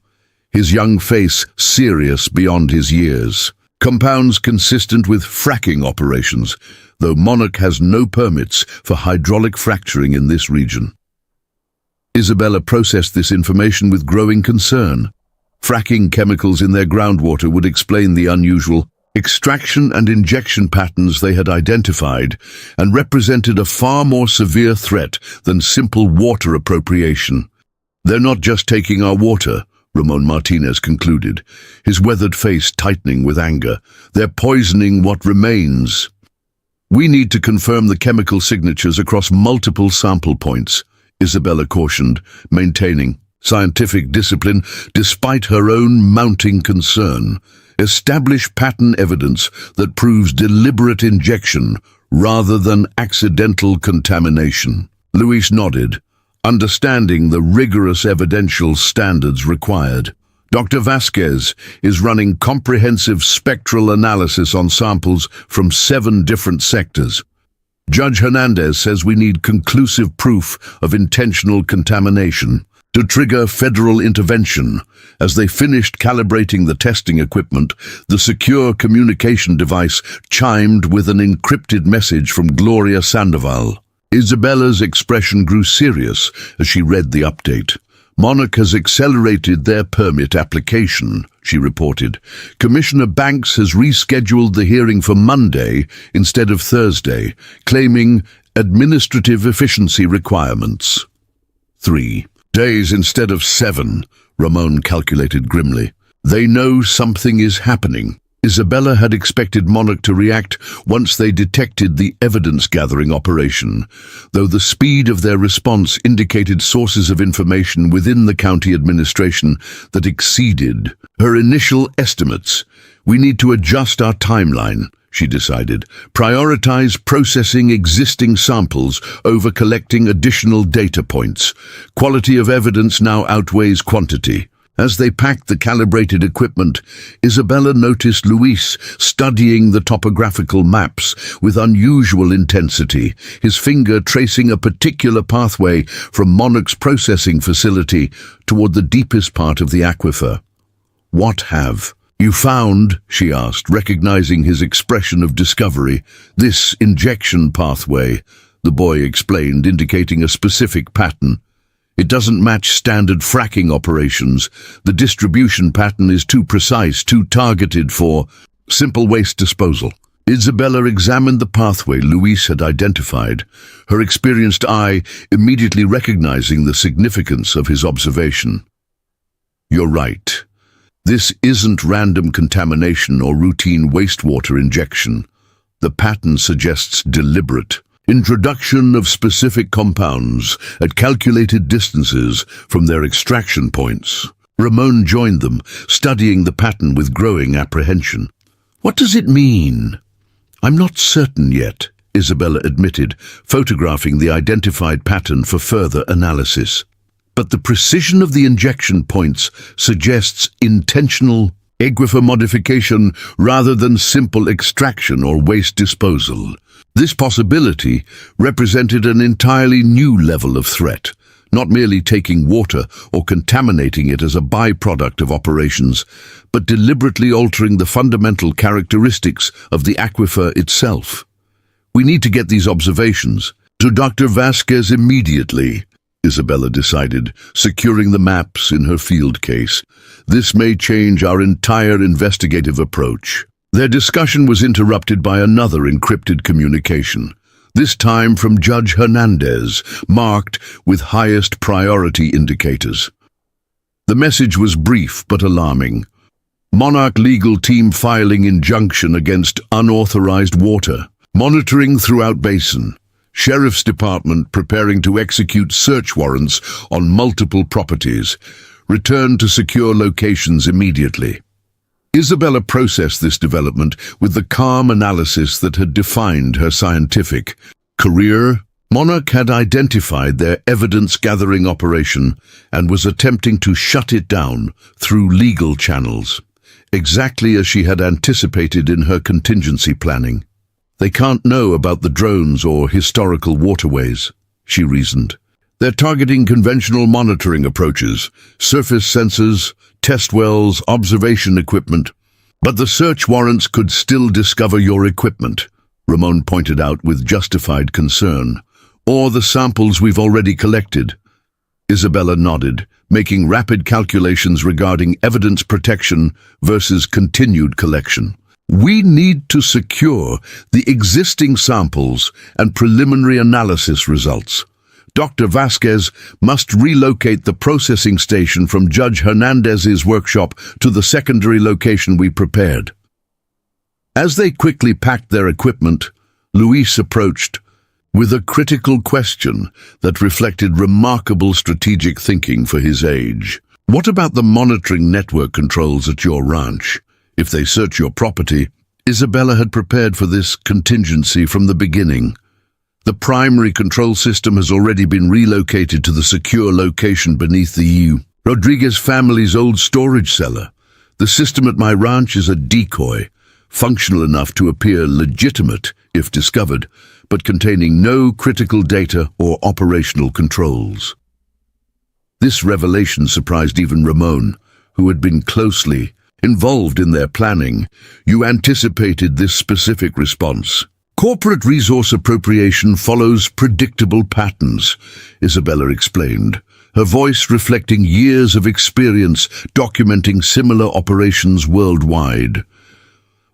his young face serious beyond his years. Compounds consistent with fracking operations, though Monarch has no permits for hydraulic fracturing in this region. Isabella processed this information with growing concern. Fracking chemicals in their groundwater would explain the unusual extraction and injection patterns they had identified and represented a far more severe threat than simple water appropriation. They're not just taking our water, Ramon Martinez concluded, his weathered face tightening with anger. They're poisoning what remains. We need to confirm the chemical signatures across multiple sample points, Isabella cautioned, maintaining scientific discipline despite her own mounting concern. Establish pattern evidence that proves deliberate injection rather than accidental contamination. Luis nodded, understanding the rigorous evidential standards required. Dr. Vasquez is running comprehensive spectral analysis on samples from 7 different sectors. Judge Hernandez says we need conclusive proof of intentional contamination to trigger federal intervention. As they finished calibrating the testing equipment, the secure communication device chimed with an encrypted message from Gloria Sandoval. Isabella's expression grew serious as she read the update. Monarch has accelerated their permit application, she reported. Commissioner Banks has rescheduled the hearing for Monday instead of Thursday, claiming administrative efficiency requirements. 3 days instead of 7, Ramon calculated grimly. They know something is happening. Isabella had expected Monarch to react once they detected the evidence-gathering operation, though the speed of their response indicated sources of information within the county administration that exceeded her initial estimates. We need to adjust our timeline, she decided. Prioritize processing existing samples over collecting additional data points. Quality of evidence now outweighs quantity. As they packed the calibrated equipment, Isabella noticed Luis studying the topographical maps with unusual intensity, his finger tracing a particular pathway from Monarch's processing facility toward the deepest part of the aquifer. "What have you found?" she asked, recognizing his expression of discovery. "This injection pathway," the boy explained, indicating a specific pattern. "It doesn't match standard fracking operations. The distribution pattern is too precise, too targeted for simple waste disposal." Isabella examined the pathway Luis had identified, her experienced eye immediately recognizing the significance of his observation. "You're right. This isn't random contamination or routine wastewater injection. The pattern suggests deliberate Introduction of specific compounds at calculated distances from their extraction points. Ramon joined them, studying the pattern with growing apprehension. What does it mean? I'm not certain yet, Isabella admitted, photographing the identified pattern for further analysis. But the precision of the injection points suggests intentional aquifer modification rather than simple extraction or waste disposal. This possibility represented an entirely new level of threat, not merely taking water or contaminating it as a byproduct of operations, but deliberately altering the fundamental characteristics of the aquifer itself. We need to get these observations to Dr. Vasquez immediately, Isabella decided, securing the maps in her field case. This may change our entire investigative approach. Their discussion was interrupted by another encrypted communication, this time from Judge Hernandez, marked with highest priority indicators. The message was brief but alarming. Monarch legal team filing injunction against unauthorized water. Monitoring throughout basin. Sheriff's Department preparing to execute search warrants on multiple properties. Return to secure locations immediately. Isabella processed this development with the calm analysis that had defined her scientific career. Monarch had identified their evidence-gathering operation and was attempting to shut it down through legal channels, exactly as she had anticipated in her contingency planning. They can't know about the drones or historical waterways, she reasoned. They're targeting conventional monitoring approaches, surface sensors, test wells, observation equipment. But the search warrants could still discover your equipment, Ramon pointed out with justified concern. Or the samples we've already collected. Isabella nodded, making rapid calculations regarding evidence protection versus continued collection. We need to secure the existing samples and preliminary analysis results. Dr. Vasquez must relocate the processing station from Judge Hernandez's workshop to the secondary location we prepared. As they quickly packed their equipment, Luis approached with a critical question that reflected remarkable strategic thinking for his age. What about the monitoring network controls at your ranch? If they search your property, Isabella had prepared for this contingency from the beginning. The primary control system has already been relocated to the secure location beneath the Rodriguez family's old storage cellar. The system at my ranch is a decoy, functional enough to appear legitimate if discovered, but containing no critical data or operational controls. This revelation surprised even Ramon, who had been closely involved in their planning. You anticipated this specific response. Corporate resource appropriation follows predictable patterns, Isabella explained, her voice reflecting years of experience documenting similar operations worldwide.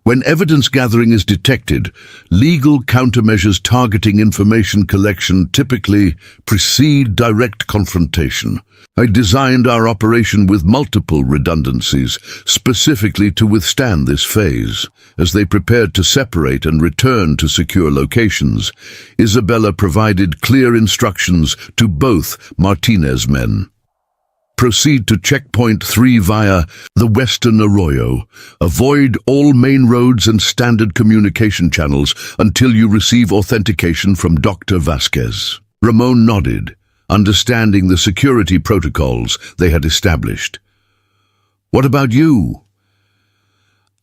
When evidence gathering is detected, legal countermeasures targeting information collection typically precede direct confrontation. I designed our operation with multiple redundancies, specifically to withstand this phase. As they prepared to separate and return to secure locations, Isabella provided clear instructions to both Martinez men. Proceed to checkpoint 3 via the Western Arroyo. Avoid all main roads and standard communication channels until you receive authentication from Dr. Vasquez. Ramon nodded, understanding the security protocols they had established. What about you?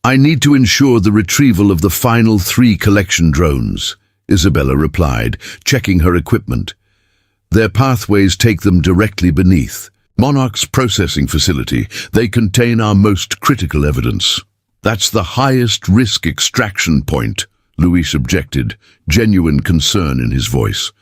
I need to ensure the retrieval of the final 3 collection drones, Isabella replied, checking her equipment. Their pathways take them directly beneath Monarch's processing facility. They contain our most critical evidence. That's the highest risk extraction point, Luis objected, genuine concern in his voice.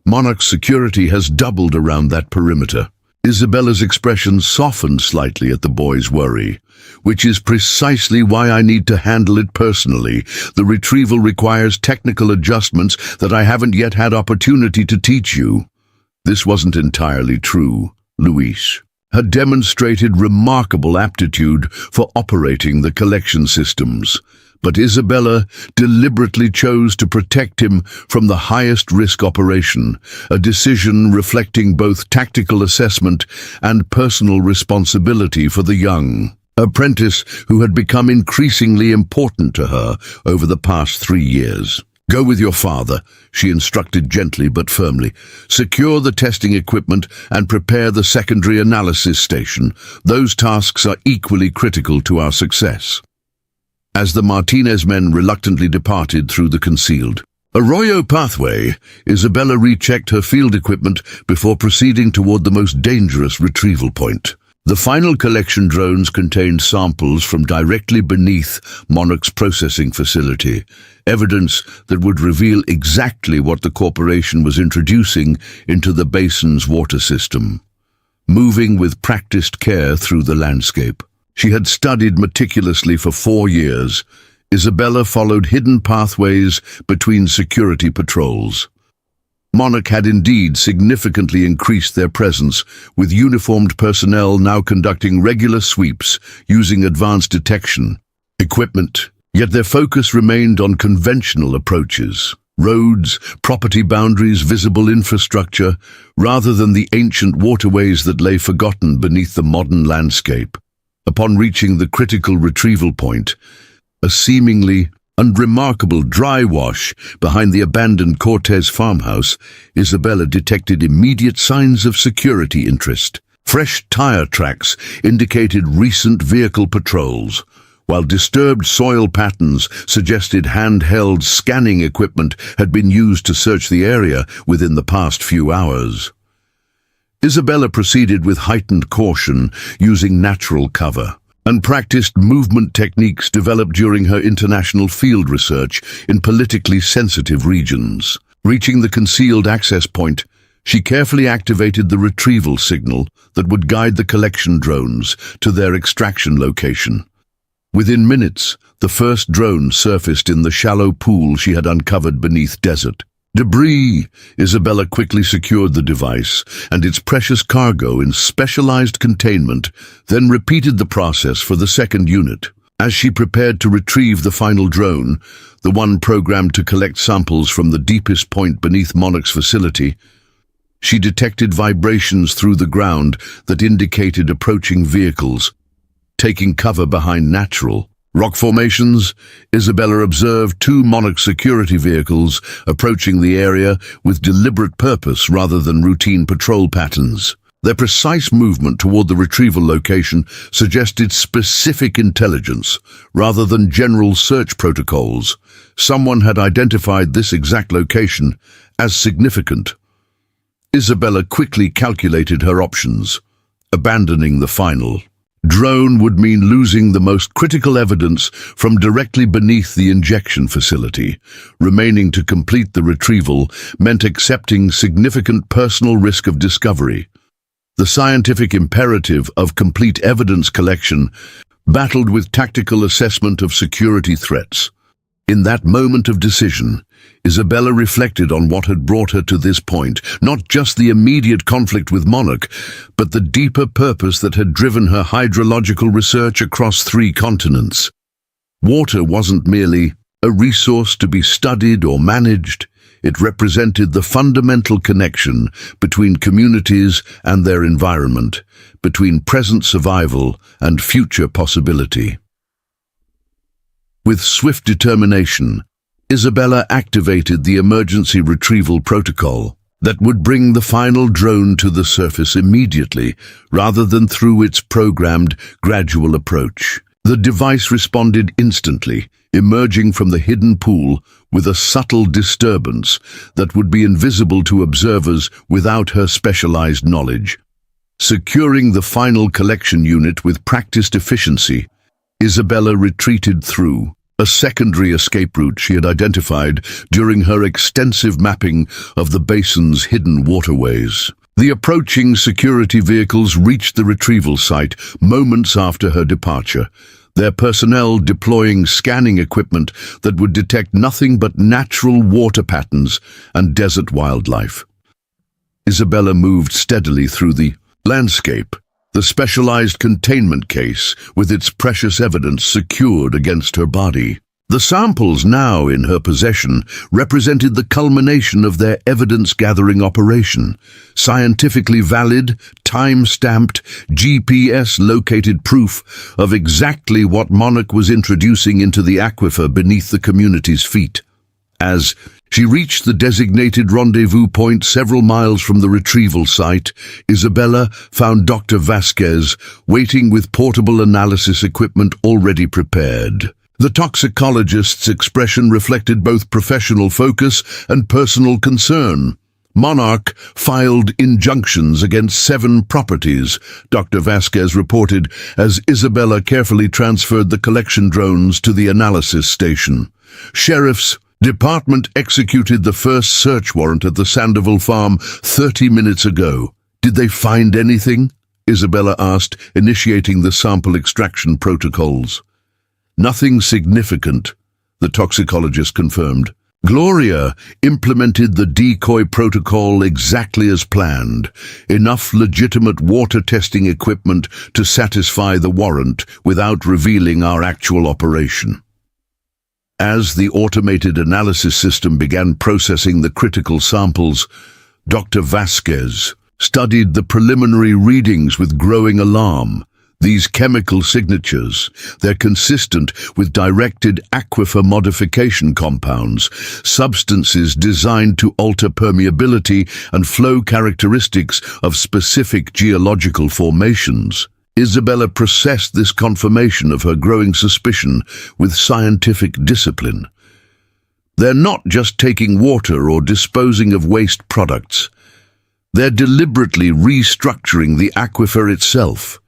Monarch's security has doubled around that perimeter. Isabella's expression softened slightly at the boy's worry, which is precisely why I need to handle it personally. The retrieval requires technical adjustments that I haven't yet had opportunity to teach you. This wasn't entirely true. Luis had demonstrated remarkable aptitude for operating the collection systems, But Isabella deliberately chose to protect him from the highest-risk operation, a decision reflecting both tactical assessment and personal responsibility for the young apprentice who had become increasingly important to her over the past 3 years. "Go with your father," she instructed gently but firmly. "Secure the testing equipment and prepare the secondary analysis station. Those tasks are equally critical to our success." As the Martinez men reluctantly departed through the concealed Arroyo pathway, Isabella rechecked her field equipment before proceeding toward the most dangerous retrieval point. The final collection drones contained samples from directly beneath Monarch's processing facility, evidence that would reveal exactly what the corporation was introducing into the basin's water system. Moving with practiced care through the landscape, she had studied meticulously for 4 years. Isabella followed hidden pathways between security patrols. Monarch had indeed significantly increased their presence, with uniformed personnel now conducting regular sweeps using advanced detection equipment. Yet their focus remained on conventional approaches, roads, property boundaries, visible infrastructure, rather than the ancient waterways that lay forgotten beneath the modern landscape. Upon reaching the critical retrieval point, a seemingly unremarkable dry wash behind the abandoned Cortez farmhouse, Isabella detected immediate signs of security interest. Fresh tire tracks indicated recent vehicle patrols, while disturbed soil patterns suggested handheld scanning equipment had been used to search the area within the past few hours. Isabella proceeded with heightened caution, using natural cover and practiced movement techniques developed during her international field research in politically sensitive regions. Reaching the concealed access point, she carefully activated the retrieval signal that would guide the collection drones to their extraction location. Within minutes, the first drone surfaced in the shallow pool she had uncovered beneath desert debris. Isabella quickly secured the device and its precious cargo in specialized containment, then repeated the process for the second unit. As she prepared to retrieve the final drone, the one programmed to collect samples from the deepest point beneath Monarch's facility, she detected vibrations through the ground that indicated approaching vehicles. Taking cover behind natural rock formations, Isabella observed 2 Monarch security vehicles approaching the area with deliberate purpose rather than routine patrol patterns. Their precise movement toward the retrieval location suggested specific intelligence rather than general search protocols. Someone had identified this exact location as significant. Isabella quickly calculated her options. Abandoning the final drone would mean losing the most critical evidence from directly beneath the injection facility. Remaining to complete the retrieval meant accepting significant personal risk of discovery. The scientific imperative of complete evidence collection battled with tactical assessment of security threats. In that moment of decision, Isabella reflected on what had brought her to this point, not just the immediate conflict with Monarch, but the deeper purpose that had driven her hydrological research across 3 continents. Water wasn't merely a resource to be studied or managed. It represented the fundamental connection between communities and their environment, between present survival and future possibility. With swift determination, Isabella activated the emergency retrieval protocol that would bring the final drone to the surface immediately, rather than through its programmed, gradual approach. The device responded instantly, emerging from the hidden pool with a subtle disturbance that would be invisible to observers without her specialized knowledge. Securing the final collection unit with practiced efficiency, Isabella retreated through a secondary escape route she had identified during her extensive mapping of the basin's hidden waterways. The approaching security vehicles reached the retrieval site moments after her departure, their personnel deploying scanning equipment that would detect nothing but natural water patterns and desert wildlife. Isabella moved steadily through the landscape, the specialized containment case with its precious evidence secured against her body. The samples now in her possession represented the culmination of their evidence-gathering operation, scientifically valid, time-stamped, GPS-located proof of exactly what Monarch was introducing into the aquifer beneath the community's feet. As she reached the designated rendezvous point several miles from the retrieval site, Isabella found Dr. Vasquez waiting with portable analysis equipment already prepared. The toxicologist's expression reflected both professional focus and personal concern. Monarch filed injunctions against 7 properties, Dr. Vasquez reported as Isabella carefully transferred the collection drones to the analysis station. Sheriff's Department executed the first search warrant at the Sandoval farm 30 minutes ago. Did they find anything? Isabella asked, initiating the sample extraction protocols. Nothing significant, the toxicologist confirmed. Gloria implemented the decoy protocol exactly as planned. Enough legitimate water testing equipment to satisfy the warrant without revealing our actual operation. As the automated analysis system began processing the critical samples, Dr. Vasquez studied the preliminary readings with growing alarm. These chemical signatures, they're consistent with directed aquifer modification compounds, substances designed to alter permeability and flow characteristics of specific geological formations. Isabella processed this confirmation of her growing suspicion with scientific discipline. They're not just taking water or disposing of waste products. They're deliberately restructuring the aquifer itself,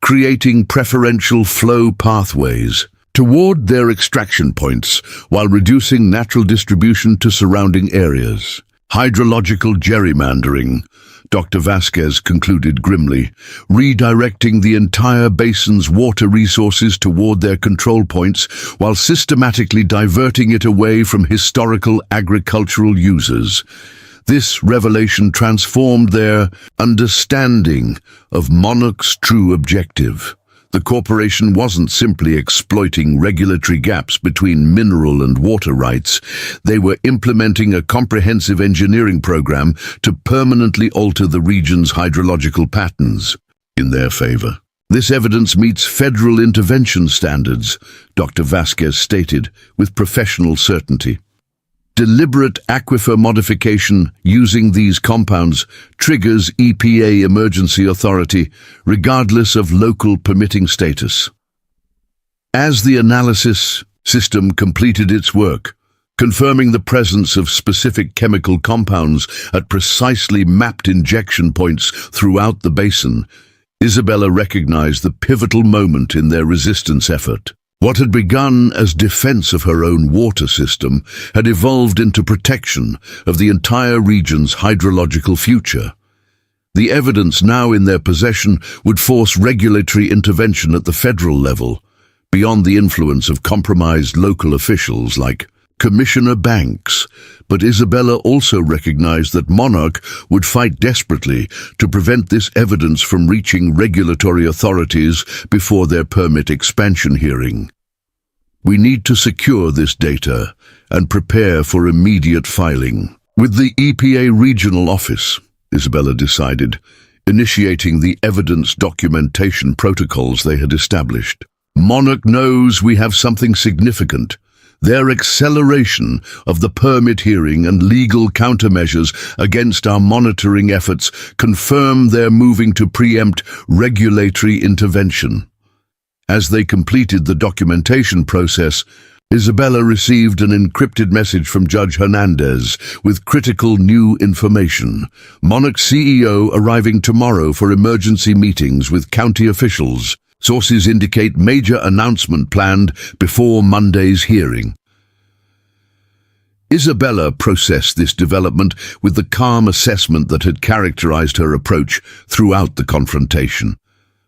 creating preferential flow pathways toward their extraction points while reducing natural distribution to surrounding areas. Hydrological gerrymandering, Dr. Vasquez concluded grimly, redirecting the entire basin's water resources toward their control points while systematically diverting it away from historical agricultural users. This revelation transformed their understanding of Monarch's true objective. The corporation wasn't simply exploiting regulatory gaps between mineral and water rights. They were implementing a comprehensive engineering program to permanently alter the region's hydrological patterns in their favor. This evidence meets federal intervention standards, Dr. Vasquez stated with professional certainty. Deliberate aquifer modification using these compounds triggers EPA emergency authority, regardless of local permitting status. As the analysis system completed its work, confirming the presence of specific chemical compounds at precisely mapped injection points throughout the basin, Isabella recognized the pivotal moment in their resistance effort. What had begun as defense of her own water system had evolved into protection of the entire region's hydrological future. The evidence now in their possession would force regulatory intervention at the federal level, beyond the influence of compromised local officials like Commissioner Banks. But Isabella also recognized that Monarch would fight desperately to prevent this evidence from reaching regulatory authorities before their permit expansion hearing. We need to secure this data and prepare for immediate filing with the EPA regional office, Isabella decided, initiating the evidence documentation protocols they had established. Monarch knows we have something significant. Their acceleration of the permit hearing and legal countermeasures against our monitoring efforts confirm they're moving to preempt regulatory intervention. As they completed the documentation process, Isabella received an encrypted message from Judge Hernandez with critical new information. Monarch CEO arriving tomorrow for emergency meetings with county officials. Sources indicate major announcement planned before Monday's hearing. Isabella processed this development with the calm assessment that had characterized her approach throughout the confrontation.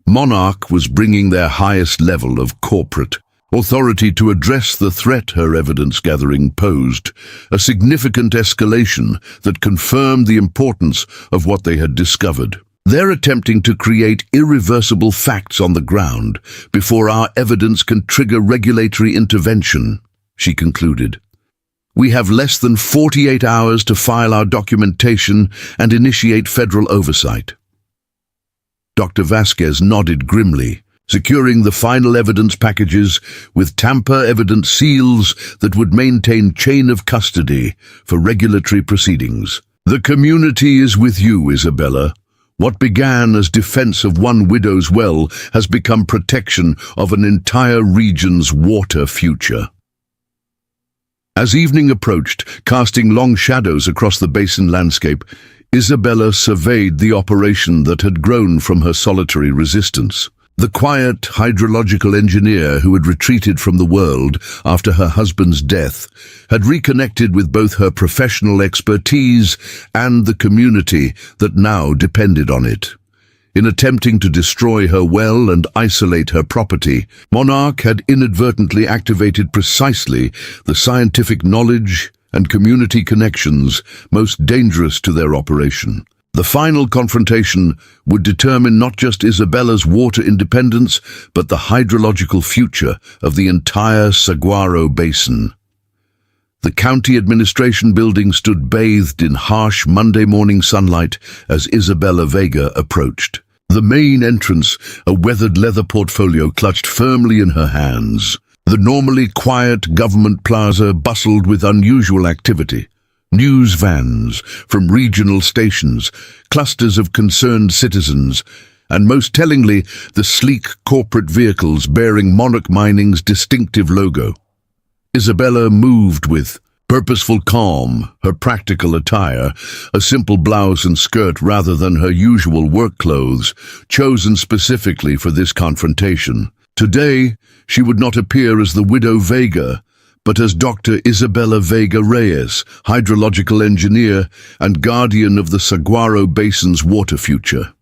Monarch was bringing their highest level of corporate authority to address the threat her evidence-gathering posed, a significant escalation that confirmed the importance of what they had discovered. They're attempting to create irreversible facts on the ground before our evidence can trigger regulatory intervention, she concluded. "We have less than 48 hours to file our documentation and initiate federal oversight." Dr. Vasquez nodded grimly, securing the final evidence packages with tamper-evident seals that would maintain chain of custody for regulatory proceedings. "The community is with you, Isabella. What began as defense of one widow's well has become protection of an entire region's water future." As evening approached, casting long shadows across the basin landscape, Isabella surveyed the operation that had grown from her solitary resistance. The quiet hydrological engineer who had retreated from the world after her husband's death had reconnected with both her professional expertise and the community that now depended on it. In attempting to destroy her well and isolate her property, Monarch had inadvertently activated precisely the scientific knowledge and community connections most dangerous to their operation. The final confrontation would determine not just Isabella's water independence, but the hydrological future of the entire Saguaro Basin. The county administration building stood bathed in harsh Monday morning sunlight as Isabella Vega approached. The main entrance, a weathered leather portfolio clutched firmly in her hands. The normally quiet government plaza bustled with unusual activity. News vans from regional stations, clusters of concerned citizens, and most tellingly, the sleek corporate vehicles bearing Monarch Mining's distinctive logo. Isabella moved with purposeful calm, her practical attire, a simple blouse and skirt rather than her usual work clothes, chosen specifically for this confrontation. Today, she would not appear as the widow Vega, but as Dr. Isabella Vega Reyes, hydrological engineer and guardian of the Saguaro Basin's water future.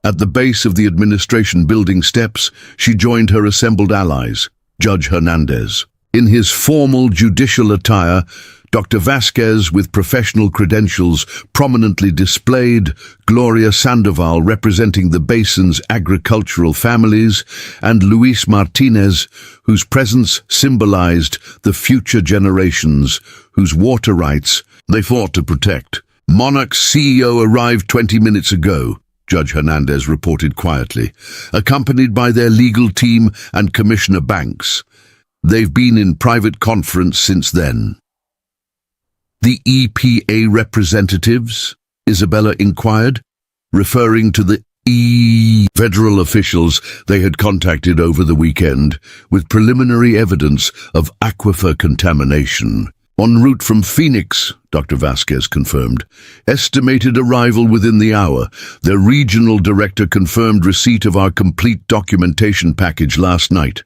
At the base of the administration building steps, she joined her assembled allies, Judge Hernandez. In his formal judicial attire, Dr. Vasquez, with professional credentials prominently displayed, Gloria Sandoval representing the basin's agricultural families, and Luis Martinez, whose presence symbolized the future generations whose water rights they fought to protect. Monarch's CEO arrived 20 minutes ago, Judge Hernandez reported quietly, accompanied by their legal team and Commissioner Banks. They've been in private conference since then. "The EPA representatives?" Isabella inquired, referring to the federal officials they had contacted over the weekend with preliminary evidence of aquifer contamination. "En route from Phoenix," Dr. Vasquez confirmed. "Estimated arrival within the hour. Their regional director confirmed receipt of our complete documentation package last night."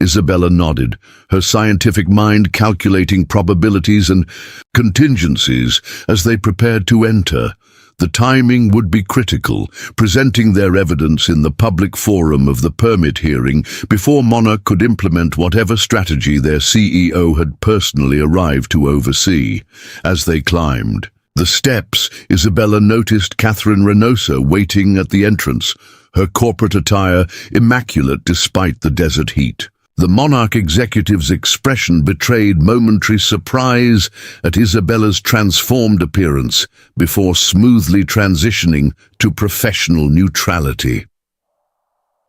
Isabella nodded, her scientific mind calculating probabilities and contingencies as they prepared to enter. The timing would be critical, presenting their evidence in the public forum of the permit hearing before Monarch could implement whatever strategy their CEO had personally arrived to oversee. As they climbed the steps, Isabella noticed Catherine Reynosa waiting at the entrance, her corporate attire immaculate despite the desert heat. The Monarch executive's expression betrayed momentary surprise at Isabella's transformed appearance before smoothly transitioning to professional neutrality.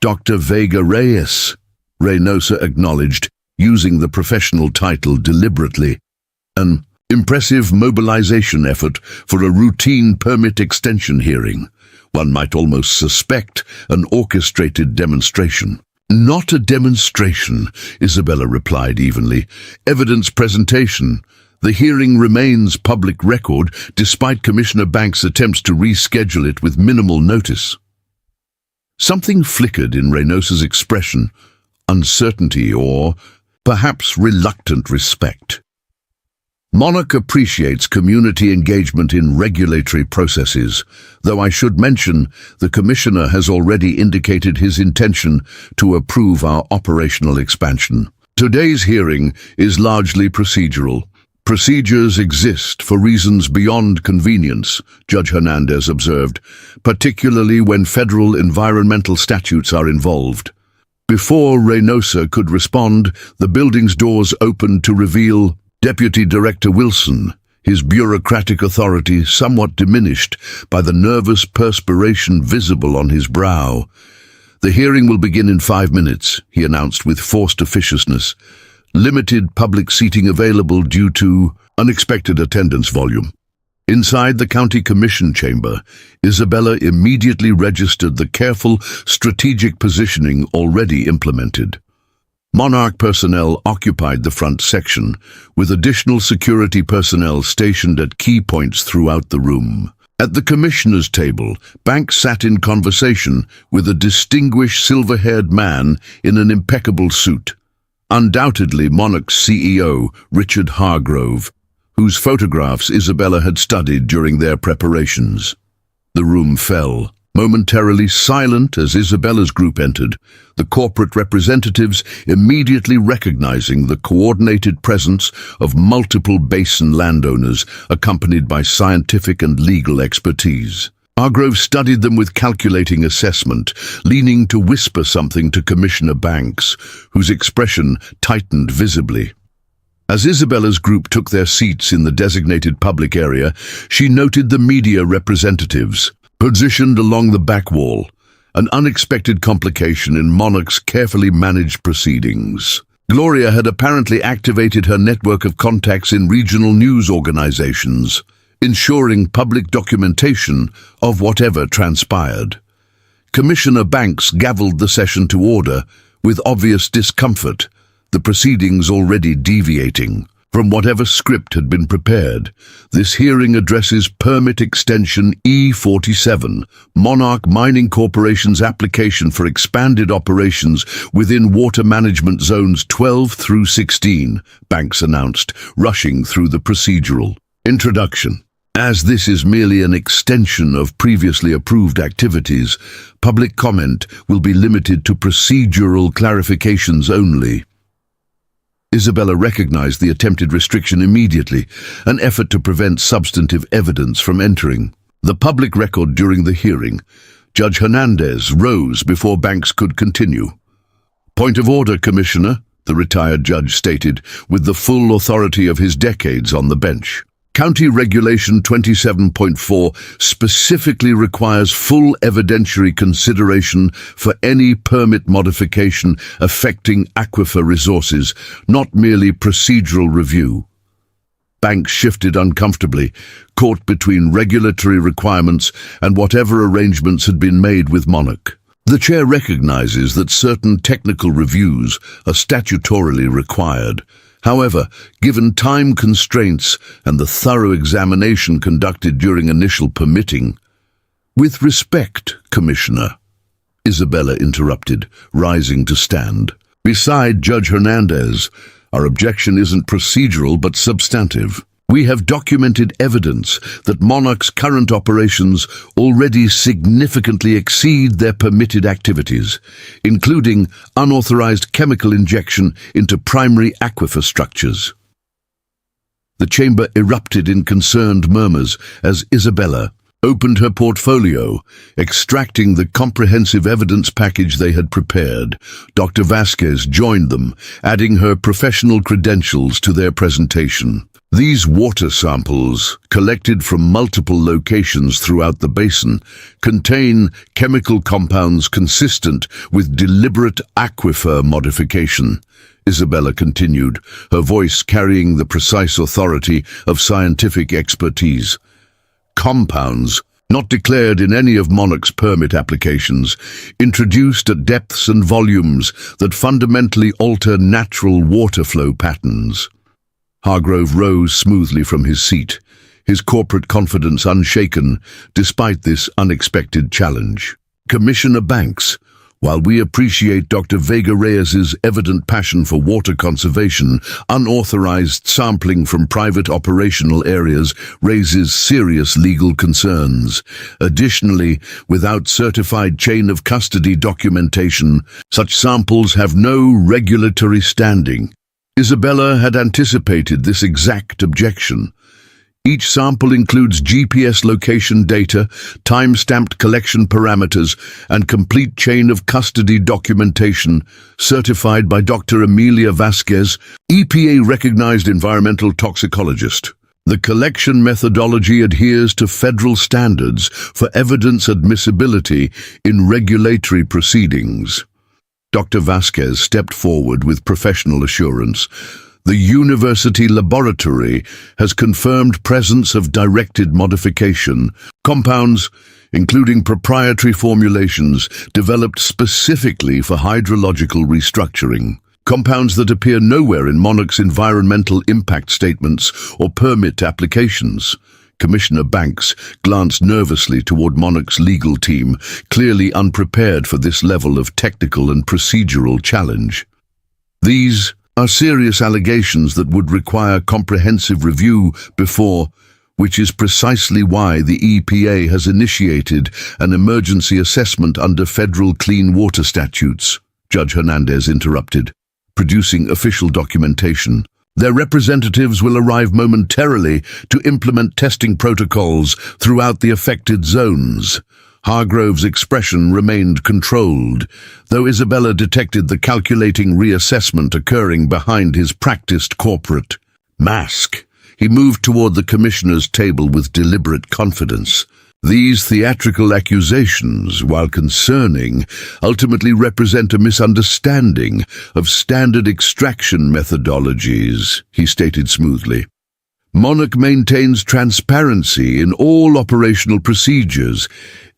"Dr. Vega Reyes," Reynosa acknowledged, using the professional title deliberately. "An impressive mobilization effort for a routine permit extension hearing. One might almost suspect an orchestrated demonstration." "Not a demonstration," Isabella replied evenly. "Evidence presentation. The hearing remains public record despite Commissioner Banks' attempts to reschedule it with minimal notice." Something flickered in Reynosa's expression, uncertainty or perhaps reluctant respect. Monarch appreciates community engagement in regulatory processes, though I should mention the Commissioner has already indicated his intention to approve our operational expansion. Today's hearing is largely procedural. Procedures exist for reasons beyond convenience, Judge Hernandez observed, particularly when federal environmental statutes are involved. Before Reynosa could respond, the building's doors opened to reveal Deputy Director Wilson, his bureaucratic authority somewhat diminished by the nervous perspiration visible on his brow. "The hearing will begin in 5 minutes," he announced with forced officiousness. "Limited public seating available due to unexpected attendance volume." Inside the county commission chamber, Isabella immediately registered the careful, strategic positioning already implemented. Monarch personnel occupied the front section, with additional security personnel stationed at key points throughout the room. At the commissioner's table, Banks sat in conversation with a distinguished silver-haired man in an impeccable suit. Undoubtedly Monarch's CEO, Richard Hargrove, whose photographs Isabella had studied during their preparations. The room fell, momentarily silent as Isabella's group entered, the corporate representatives immediately recognizing the coordinated presence of multiple basin landowners accompanied by scientific and legal expertise. Hargrove studied them with calculating assessment, leaning to whisper something to Commissioner Banks, whose expression tightened visibly. As Isabella's group took their seats in the designated public area, she noted the media representatives, positioned along the back wall, an unexpected complication in Monarch's carefully managed proceedings. Gloria had apparently activated her network of contacts in regional news organizations, ensuring public documentation of whatever transpired. Commissioner Banks gavelled the session to order with obvious discomfort, the proceedings already deviating from whatever script had been prepared. This hearing addresses Permit Extension E47, Monarch Mining Corporation's application for expanded operations within water management zones 12 through 16, Banks announced, rushing through the procedural introduction. As this is merely an extension of previously approved activities, public comment will be limited to procedural clarifications only. Isabella recognized the attempted restriction immediately, an effort to prevent substantive evidence from entering. The public record during the hearing, Judge Hernandez rose before Banks could continue. "Point of order, Commissioner," the retired judge stated, with the full authority of his decades on the bench. County Regulation 27.4 specifically requires full evidentiary consideration for any permit modification affecting aquifer resources, not merely procedural review. Banks shifted uncomfortably, caught between regulatory requirements and whatever arrangements had been made with Monarch. The chair recognizes that certain technical reviews are statutorily required. However, given time constraints and the thorough examination conducted during initial permitting— "With respect, Commissioner," Isabella interrupted, rising to stand. "Beside Judge Hernandez, our objection isn't procedural but substantive. We have documented evidence that Monarch's current operations already significantly exceed their permitted activities, including unauthorized chemical injection into primary aquifer structures." The chamber erupted in concerned murmurs as Isabella opened her portfolio, extracting the comprehensive evidence package they had prepared. Dr. Vasquez joined them, adding her professional credentials to their presentation. These water samples, collected from multiple locations throughout the basin, contain chemical compounds consistent with deliberate aquifer modification, Isabella continued, her voice carrying the precise authority of scientific expertise. Compounds, not declared in any of Monarch's permit applications, introduced at depths and volumes that fundamentally alter natural water flow patterns. Hargrove rose smoothly from his seat, his corporate confidence unshaken despite this unexpected challenge. "Commissioner Banks, while we appreciate Dr. Vega Reyes's evident passion for water conservation, unauthorized sampling from private operational areas raises serious legal concerns. Additionally, without certified chain of custody documentation, such samples have no regulatory standing." Isabella had anticipated this exact objection. Each sample includes GPS location data, time-stamped collection parameters, and complete chain of custody documentation, certified by Dr. Emilia Vasquez, EPA-recognized environmental toxicologist. The collection methodology adheres to federal standards for evidence admissibility in regulatory proceedings. Dr. Vasquez stepped forward with professional assurance. The university laboratory has confirmed presence of directed modification, compounds, including proprietary formulations developed specifically for hydrological restructuring. Compounds that appear nowhere in Monarch's environmental impact statements or permit applications. Commissioner Banks glanced nervously toward Monarch's legal team, clearly unprepared for this level of technical and procedural challenge. These are serious allegations that would require comprehensive review before, which is precisely why the EPA has initiated an emergency assessment under federal clean water statutes, Judge Hernandez interrupted, producing official documentation. Their representatives will arrive momentarily to implement testing protocols throughout the affected zones. Hargrove's expression remained controlled, though Isabella detected the calculating reassessment occurring behind his practiced corporate mask. He moved toward the commissioner's table with deliberate confidence. These theatrical accusations, while concerning, ultimately represent a misunderstanding of standard extraction methodologies, he stated smoothly. Monarch maintains transparency in all operational procedures.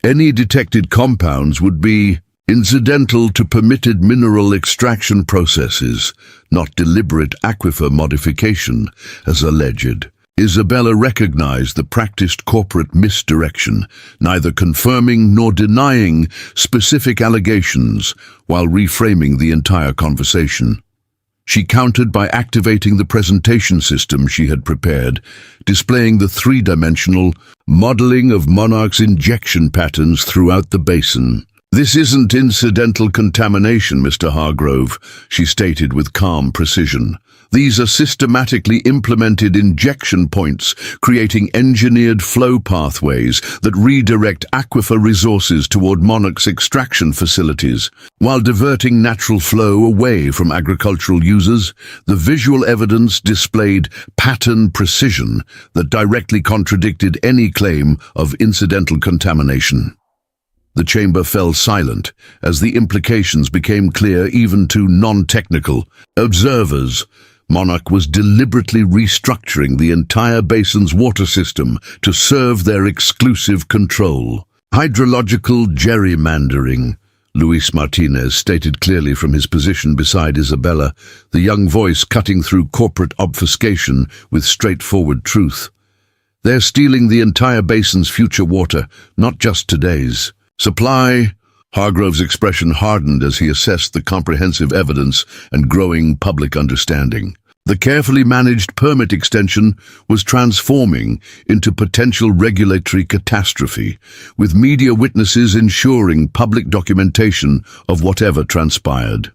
Any detected compounds would be incidental to permitted mineral extraction processes, not deliberate aquifer modification, as alleged. Isabella recognized the practiced corporate misdirection, neither confirming nor denying specific allegations while reframing the entire conversation. She countered by activating the presentation system she had prepared, displaying the three-dimensional modeling of Monarch's injection patterns throughout the basin. "This isn't incidental contamination, Mr. Hargrove," she stated with calm precision. "These are systematically implemented injection points, creating engineered flow pathways that redirect aquifer resources toward Monarch's extraction facilities, while diverting natural flow away from agricultural users." The visual evidence displayed pattern precision that directly contradicted any claim of incidental contamination. The chamber fell silent as the implications became clear even to non-technical observers. Monarch was deliberately restructuring the entire basin's water system to serve their exclusive control. Hydrological gerrymandering, Luis Martinez stated clearly from his position beside Isabella, the young voice cutting through corporate obfuscation with straightforward truth. "They're stealing the entire basin's future water, not just today's. Supply." Hargrove's expression hardened as he assessed the comprehensive evidence and growing public understanding. The carefully managed permit extension was transforming into potential regulatory catastrophe, with media witnesses ensuring public documentation of whatever transpired.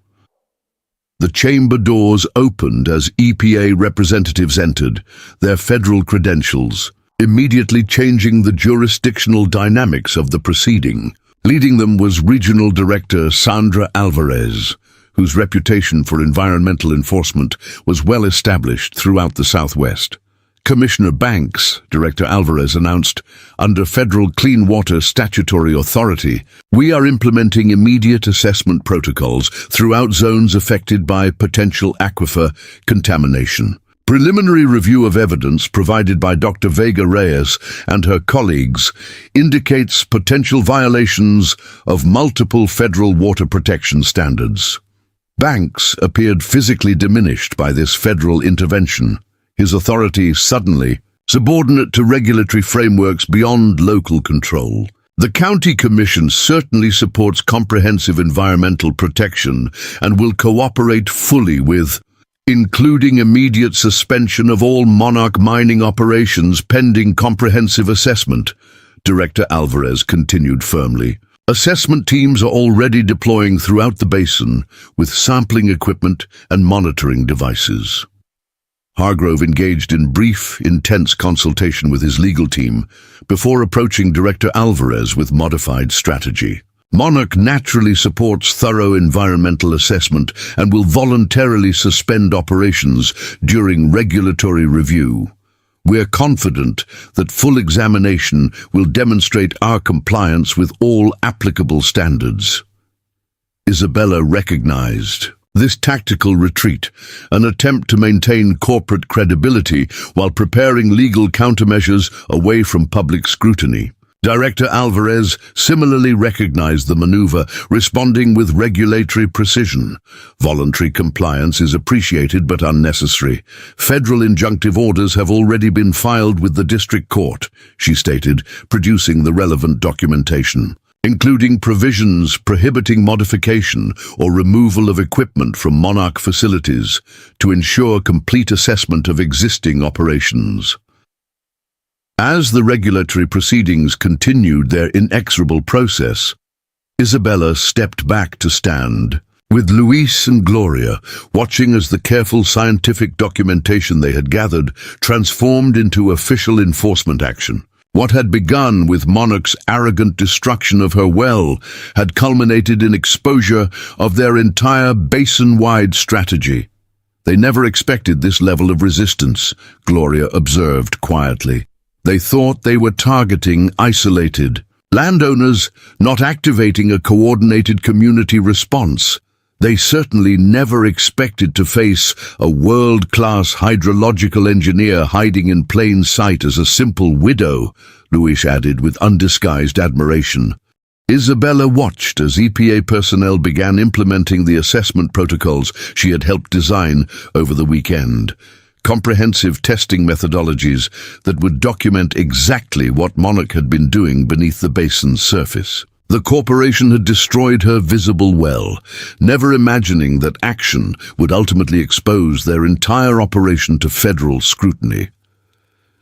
The chamber doors opened as EPA representatives entered, their federal credentials immediately changing the jurisdictional dynamics of the proceeding. Leading them was Regional Director Sandra Alvarez, whose reputation for environmental enforcement was well established throughout the Southwest. Commissioner Banks, Director Alvarez announced, under federal clean water statutory authority, "We are implementing immediate assessment protocols throughout zones affected by potential aquifer contamination. Preliminary review of evidence provided by Dr. Vega Reyes and her colleagues indicates potential violations of multiple federal water protection standards." Banks appeared physically diminished by this federal intervention, his authority suddenly subordinate to regulatory frameworks beyond local control. "The County Commission certainly supports comprehensive environmental protection and will cooperate fully with, including immediate suspension of all Monarch mining operations pending comprehensive assessment," Director Alvarez continued firmly. "Assessment teams are already deploying throughout the basin with sampling equipment and monitoring devices." Hargrove engaged in brief, intense consultation with his legal team before approaching Director Alvarez with modified strategy. Monarch naturally supports thorough environmental assessment and will voluntarily suspend operations during regulatory review. We're confident that full examination will demonstrate our compliance with all applicable standards. Isabella recognized this tactical retreat, an attempt to maintain corporate credibility while preparing legal countermeasures away from public scrutiny. Director Alvarez similarly recognized the maneuver, responding with regulatory precision. Voluntary compliance is appreciated but unnecessary. Federal injunctive orders have already been filed with the district court, she stated, producing the relevant documentation, including provisions prohibiting modification or removal of equipment from Monarch facilities to ensure complete assessment of existing operations. As the regulatory proceedings continued their inexorable process, Isabella stepped back to stand, with Luis and Gloria watching as the careful scientific documentation they had gathered transformed into official enforcement action. What had begun with Monarch's arrogant destruction of her well had culminated in exposure of their entire basin-wide strategy. They never expected this level of resistance, Gloria observed quietly. They thought they were targeting isolated landowners, not activating a coordinated community response. They certainly never expected to face a world-class hydrological engineer hiding in plain sight as a simple widow, Luis added with undisguised admiration. Isabella watched as EPA personnel began implementing the assessment protocols she had helped design over the weekend. Comprehensive testing methodologies that would document exactly what Monarch had been doing beneath the basin's surface. The corporation had destroyed her visible well, never imagining that action would ultimately expose their entire operation to federal scrutiny.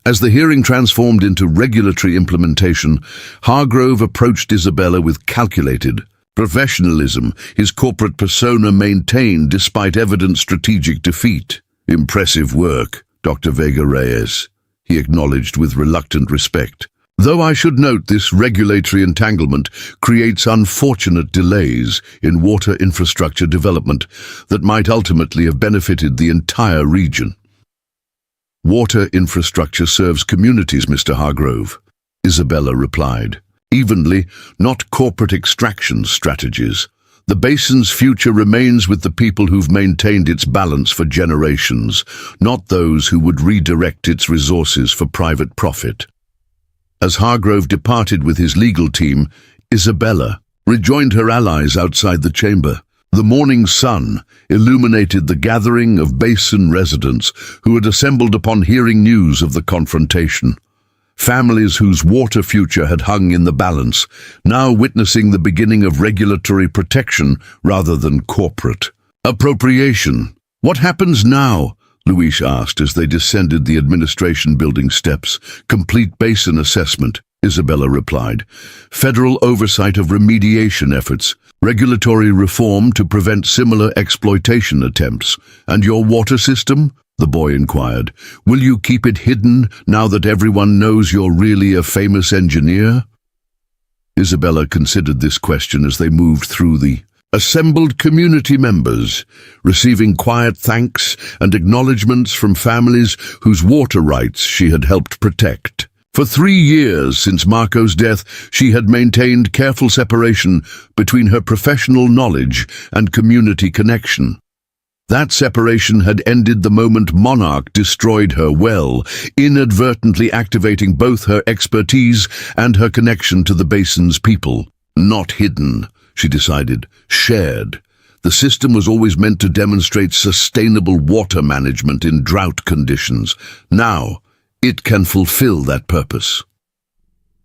As the hearing transformed into regulatory implementation, Hargrove approached Isabella with calculated professionalism, his corporate persona maintained despite evident strategic defeat. "Impressive work, Dr. Vega Reyes," he acknowledged with reluctant respect. "Though I should note this regulatory entanglement creates unfortunate delays in water infrastructure development that might ultimately have benefited the entire region." "Water infrastructure serves communities, Mr. Hargrove," Isabella replied. "Evenly, not corporate extraction strategies. The basin's future remains with the people who've maintained its balance for generations, not those who would redirect its resources for private profit." As Hargrove departed with his legal team, Isabella rejoined her allies outside the chamber. The morning sun illuminated the gathering of basin residents who had assembled upon hearing news of the confrontation. Families whose water future had hung in the balance, now witnessing the beginning of regulatory protection rather than corporate appropriation. "What happens now?" Luis asked as they descended the administration building steps. "Complete basin assessment," Isabella replied. "Federal oversight of remediation efforts, regulatory reform to prevent similar exploitation attempts. And your water system?" the boy inquired. "Will you keep it hidden now that everyone knows you're really a famous engineer?" Isabella considered this question as they moved through the assembled community members, receiving quiet thanks and acknowledgements from families whose water rights she had helped protect. For 3 years since Marco's death, she had maintained careful separation between her professional knowledge and community connection. That separation had ended the moment Monarch destroyed her well, inadvertently activating both her expertise and her connection to the basin's people. Not hidden, she decided, shared. The system was always meant to demonstrate sustainable water management in drought conditions. Now, it can fulfill that purpose.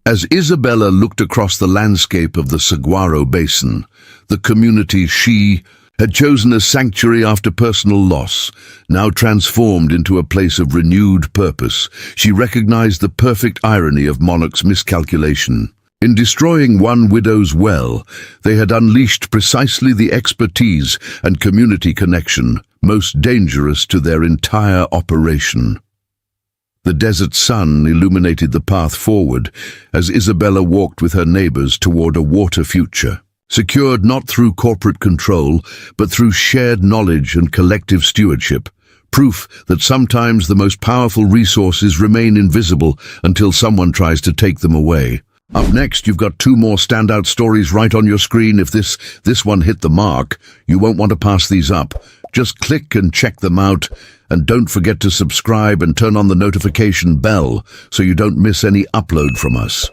As Isabella looked across the landscape of the Saguaro Basin, the community she had chosen as sanctuary after personal loss, now transformed into a place of renewed purpose, she recognized the perfect irony of Monarch's miscalculation. In destroying one widow's well, they had unleashed precisely the expertise and community connection most dangerous to their entire operation. The desert sun illuminated the path forward as Isabella walked with her neighbors toward a water future, secured not through corporate control, but through shared knowledge and collective stewardship, proof that sometimes the most powerful resources remain invisible until someone tries to take them away. Up next, you've got 2 more standout stories right on your screen. If this one hit the mark, you won't want to pass these up. Just click and check them out, and don't forget to subscribe and turn on the notification bell so you don't miss any upload from us.